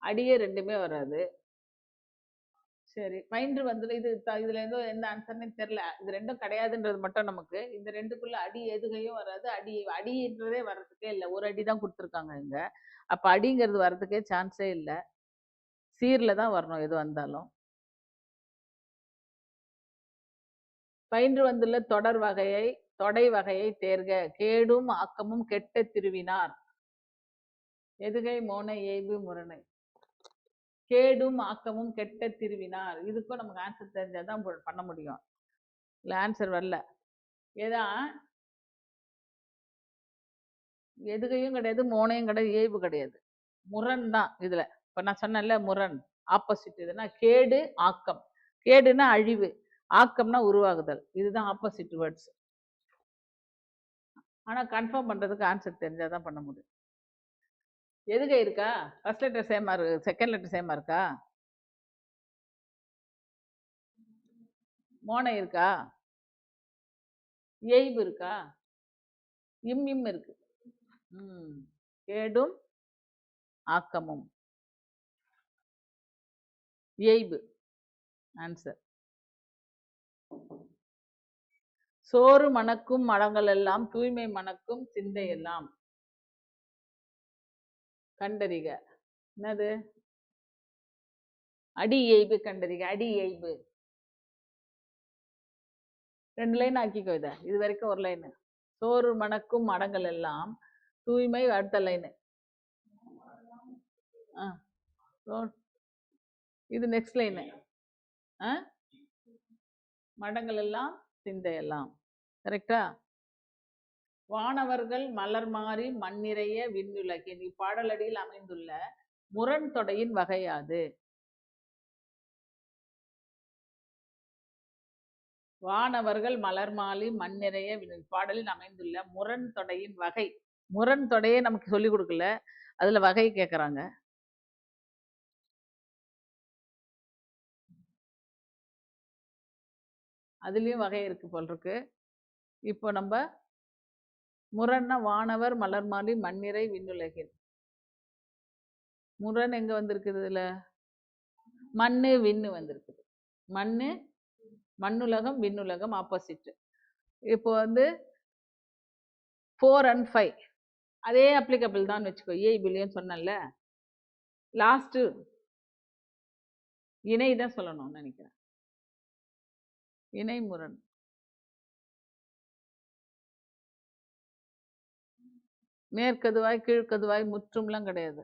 அடியே ரெண்டுமே வராது. சரி, பயின்று வந்து இது இதுல ஏதோ எந்த ஆன்சர்னே தெரியல. இது ரெண்டும் கிடையாதுன்றது மட்டும் நமக்கு. இந்த ரெண்டுக்குள்ள அடி எதுகையும் வராது, அடின்றதே வர்றதுக்கே இல்லை. ஒரு அடி தான் கொடுத்துருக்காங்க இங்க. அப்ப அடிங்கிறது வர்றதுக்கே சான்ஸே இல்லை. சீர்ல தான் வரணும் எது வந்தாலும். பயின்று வந்துள்ள தொடர் வகையை தொடை வகையை தேர்க. கேடும் ஆக்கமும் கெட்ட திருவினார். எதுகை மோனை ஏய்பு முரணை. கேடும் ஆக்கமும் கெட்ட திருவினார். இதுக்கும் நமக்கு ஆன்சர் தெரிஞ்சாதான் பண்ண முடியும். இல்ல ஆன்சர் வரல. ஏதா எதுகையும் கிடையாது, மோனையும் கிடையாது, ஏய்பு கிடையாது. முரண் தான் இதுல. இப்ப நான் சொன்னேன்ல முரண், ஆப்போசிட். இதுனா கேடு ஆக்கம். கேடுனா அழிவு, ஆக்கம்னா உருவாகுதல். இதுதான் ஆப்போசிட் வேர்ட்ஸ். ஆனா கன்ஃபார்ம் பண்றதுக்கு ஆன்சர் தெரிஞ்சாதான் பண்ண முடியும். எதுகை இருக்கா? ஃபர்ஸ்ட் லெட்டர் சேமா இருக்கு, செகண்ட் லெட்டர் சேமா இருக்கா? மோனை இருக்கா? ஏய்பு இருக்கா? இம் இருக்கு. கேடும் ஆக்கமும் ஏய்பு ஆன்சர். சோறு மணக்கும் மடங்கள் எல்லாம் தூய்மை மணக்கும் சிந்தை எல்லாம். கண்டறிக. என்னது? அடி ஏய்பு கண்டறிக. அடி ஏய்பு 2 லைன் ஆக்கிக்கோ. இத இது வரைக்கும் ஒரு லைன். சோறு மணக்கும் மடங்கள் எல்லாம் தூய்மை, அடுத்த லைனு. இது நெக்ஸ்ட் லைனு. மடங்கள் எல்லாம் சிந்தை எல்லாம். கரெக்டா? வானவர்கள் மலர் மாறி மண்ணிறைய விண்ணுலகின் இப்பாடலடியில் அமைந்துள்ள முரண் தொடையின் வகையாது. வானவர்கள் மலர் மாறி மண்ணிறைய பாடலில் அமைந்துள்ள முரண் தொடையின் வகை. முரண் தொடையே நமக்கு சொல்லி கொடுக்கல, அதுல வகை கேட்கறாங்க. அதுலயும் வகை இருக்கு போல் இருக்கு. இப்போ நம்ம முரண்னா வானவர் மலர் மாறி மண்ணிறை விண்ணுலகில். முரண் எங்க வந்திருக்குது? இதுல மண்ணு விண்ணு வந்திருக்குது. மண்ணு மண்ணுலகம், விண்ணுலகம் ஆப்போசிட். இப்போ வந்து 4 and 5 அதே அப்ளிகபிள் தான் வச்சுக்கோ. ஏய்பிலியன் சொன்னல. லாஸ்ட் இணை தான் சொல்லணும்னு நினைக்கிறேன். இணை முரண். மேற்கதுவாய் கீழ்கதுவாய் முற்றும்லாம் கிடையாது.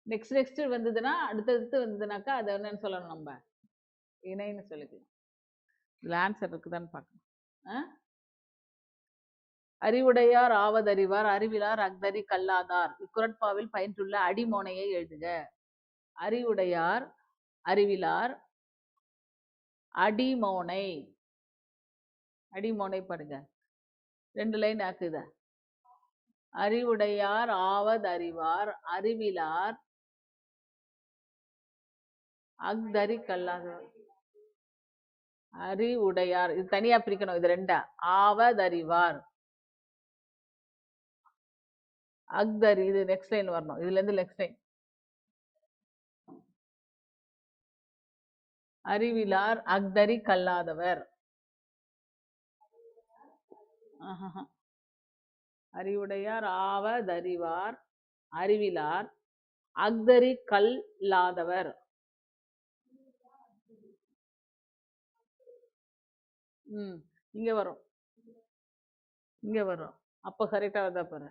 நெக்ஸ்ட் வந்ததுன்னா அடுத்தடுத்து வந்ததுனாக்கா அதை என்னன்னு சொல்லணும்? நம்ம இணைன்னு சொல்லிக்கலாம். இதுல ஆன்சர் இருக்குதான்னு பார்க்கணும். அறிவுடையார் ஆவதறிவார், அறிவிலார் அக்தரி கல்லாதார். இக்குறட்பாவில் பயின்றுள்ள அடிமோனையை எழுதுக. அறிவுடையார், அறிவிலார், அடிமோனை. அடிமோனை பாருங்க, 2 லைன் ஆக்குத. அறிவுடையார் ஆவதறிவார் அறிவிலார் அக்தரி கல்லாதவர். அறிவுடையார் இது தனியா பிரிக்கணும், இது 2. ஆவதறிவார் அக்தரி, இது நெக்ஸ்ட் லைன் வரணும், இதுல இருந்து நெக்ஸ்ட் லைன். அறிவிலார் அக்தரி கல்லாதவர். அறிவுடையார் ஆவதறிவார் அறிவிலார் அக்தரி கல்லாதவர். இங்க வரும், இங்க வரும். அப்ப கரெக்டா வருதா பாரு.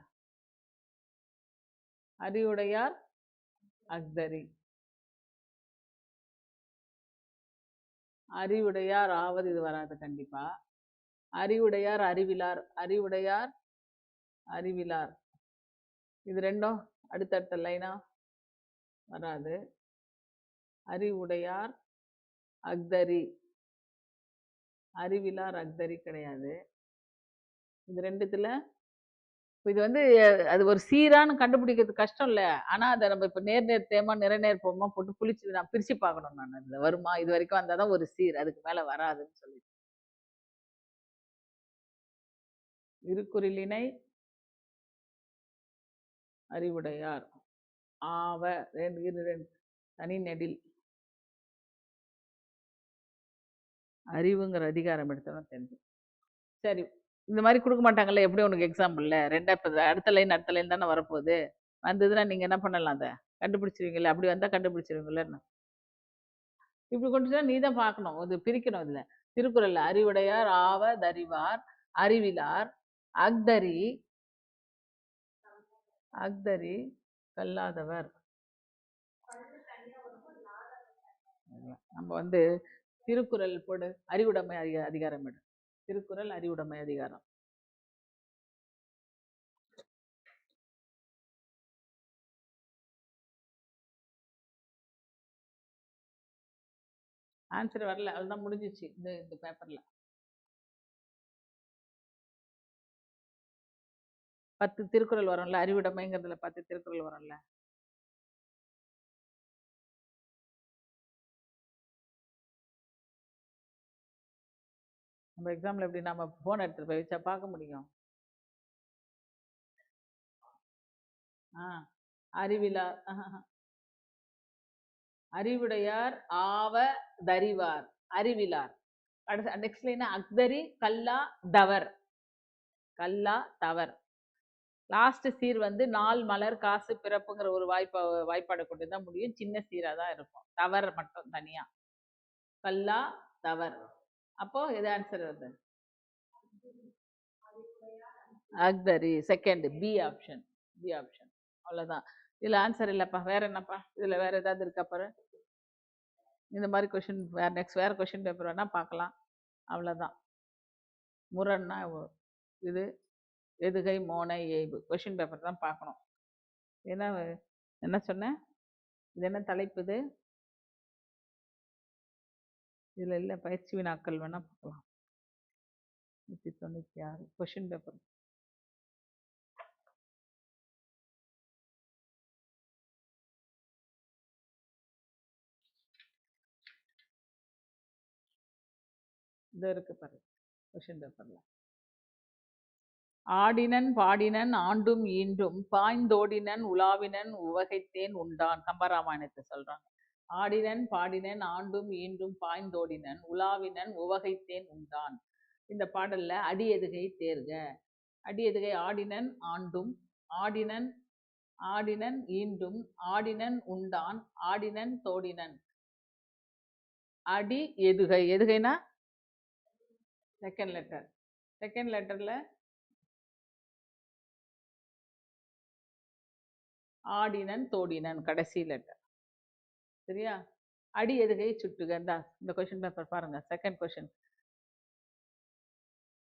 அறிவுடையார் அக்தரி, அறிவுடையார் ஆவது இது வராது கண்டிப்பா. அறிவுடையார் அறிவிலார், அறிவுடையார் அறிவிலார், இது 2ம் அடுத்தடுத்த லைனா வராது. அறிவுடையார் அக்தரி, அறிவிலார் அக்தரி கிடையாது. இது 2த்துல இது வந்து அது ஒரு சீரான்னு கண்டுபிடிக்கிறது கஷ்டம் இல்ல. ஆனா அதை நம்ம இப்ப நேர் தேமா நிறைநேர் போமா போட்டு புளிச்சு நான் பிரிச்சு பார்க்கணும். நான் இதுல வருமா, இது வரைக்கும் வந்தாதான் ஒரு சீர், அதுக்கு மேல வராதுன்னு சொல்லி. இருக்குறிலினை அறிவுடையார் ஆவ, 2 தனி நெடில் அறிவுங்கிற அதிகாரம் எடுத்தோம் தெரிஞ்சு. சரி, இந்த மாதிரி கொடுக்க மாட்டாங்கல்ல எப்படி உனக்கு எக்ஸாம்பிள்ல 2 அடுத்த லைன் தானே வரப்போகுது. வந்ததுன்னா நீங்க என்ன பண்ணலாம், அதை கண்டுபிடிச்சிருவீங்கல்ல. அப்படி வந்தா கண்டுபிடிச்சிருவீங்கல்ல. இப்படி கொண்டுச்சா நீ தான் பார்க்கணும், இது பிரிக்கணும். இதுல திருக்குறள்ல அறிவுடையார் ஆவதறிவார் அறிவிலார் அக்தரி அக்தரி கல்லாதவர். நம்ம வந்து திருக்குறள் போடு, அறிவுடைமை அதிகாரம் எடு. திருக்குறள் அறிவுடைமை அதிகாரம். ஆன்சர் வரல, அதுதான் முடிஞ்சிச்சு இந்த பேப்பர்ல. 10 திருக்குறள் வரும்ல, அறிவுடைமைங்கிறதுல 10 திருக்குறள் வரும்ல. நம்ம எக்ஸாம்ல எப்படி நம்ம போன் எடுத்துட்டு போய் வச்சா பார்க்க முடியும். அறிவிலார், அறிவுடையார் ஆவதறிவார் அறிவிலார். நெக்ஸ்ட் லைன் அக்தரி கல்லா தவர், கல்லா தவர். லாஸ்ட் சீர் வந்து நாள் மலர் காசு பிறப்புங்கிற ஒரு வாய்ப்பாடு கொண்டு தான் முடியும். சின்ன சீரா தான் இருக்கும், தவர் மட்டும் தனியா. கல்லா தவர். அப்போ எது ஆன்சர் வருது? அக்தரி, second B option, B option. அவ்வளவுதான். இதுல ஆன்சர் இல்லப்பா. வேற என்னப்பா இதுல வேற ஏதாவது இருக்கா பாரு. இந்த மாதிரி கொஸ்டின் வேற நெக்ஸ்ட் வேற கொஸ்டின் பேப்பர் வேணா பார்க்கலாம். அவ்வளவுதான். முரண்னா இது எதுகை மோனை ஏய்பு கொஸ்டின் பேப்பர் தான் பார்க்கணும். ஏன்னா என்ன சொன்னேன், இது என்ன தலைப்பு இது? இதுல இல்ல, பயிற்சி வினாக்கள் வேணா பார்க்கலாம். 196 கொஸ்டின் பேப்பர். இது இருக்கு பாரு கொஸ்டின் பேப்பர்ல. ஆடினன் பாடினன் ஆண்டும் ஈண்டும் பாய்ந்தோடினன் உலாவினன் உவகைத்தேன் உண்டான். கம்பராமாயணத்தை சொல்றாங்க. ஆடினன் பாடினன் ஆண்டும் ஈண்டும் பாய்ந்தோடினன் உலாவினன் உவகைத்தேன் உண்டான். இந்த பாடல்ல அடி எதுகை தேர்க. அடி எதுகை ஆடினன் ஆண்டும், ஆடினன் ஆடினன் ஈண்டும், ஆடினன் உண்டான், ஆடினன் தோடினன். அடி எதுகை, எதுகைனா செகண்ட் லெட்டர். செகண்ட் லெட்டர்ல ஆடினன் தோடினன் கடைசி லெட்டர். சரியா? அடி எதுகை சுட்டுக. இந்த கொஸ்டின் பேப்பர் பாருங்க, செகண்ட் கொஸ்டின்.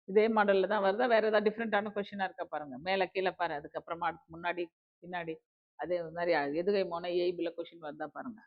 இதே மாடல்ல தான் வருதா, வேற ஏதாவது டிஃப்ரெண்டான கொஸ்டினா இருக்க பாருங்க. மேல கீழே பாரு, அதுக்கப்புறமா முன்னாடி பின்னாடி அதே மாதிரி எதுகை மோனை ஏய்புல கொஸ்டின் வருதா பாருங்க.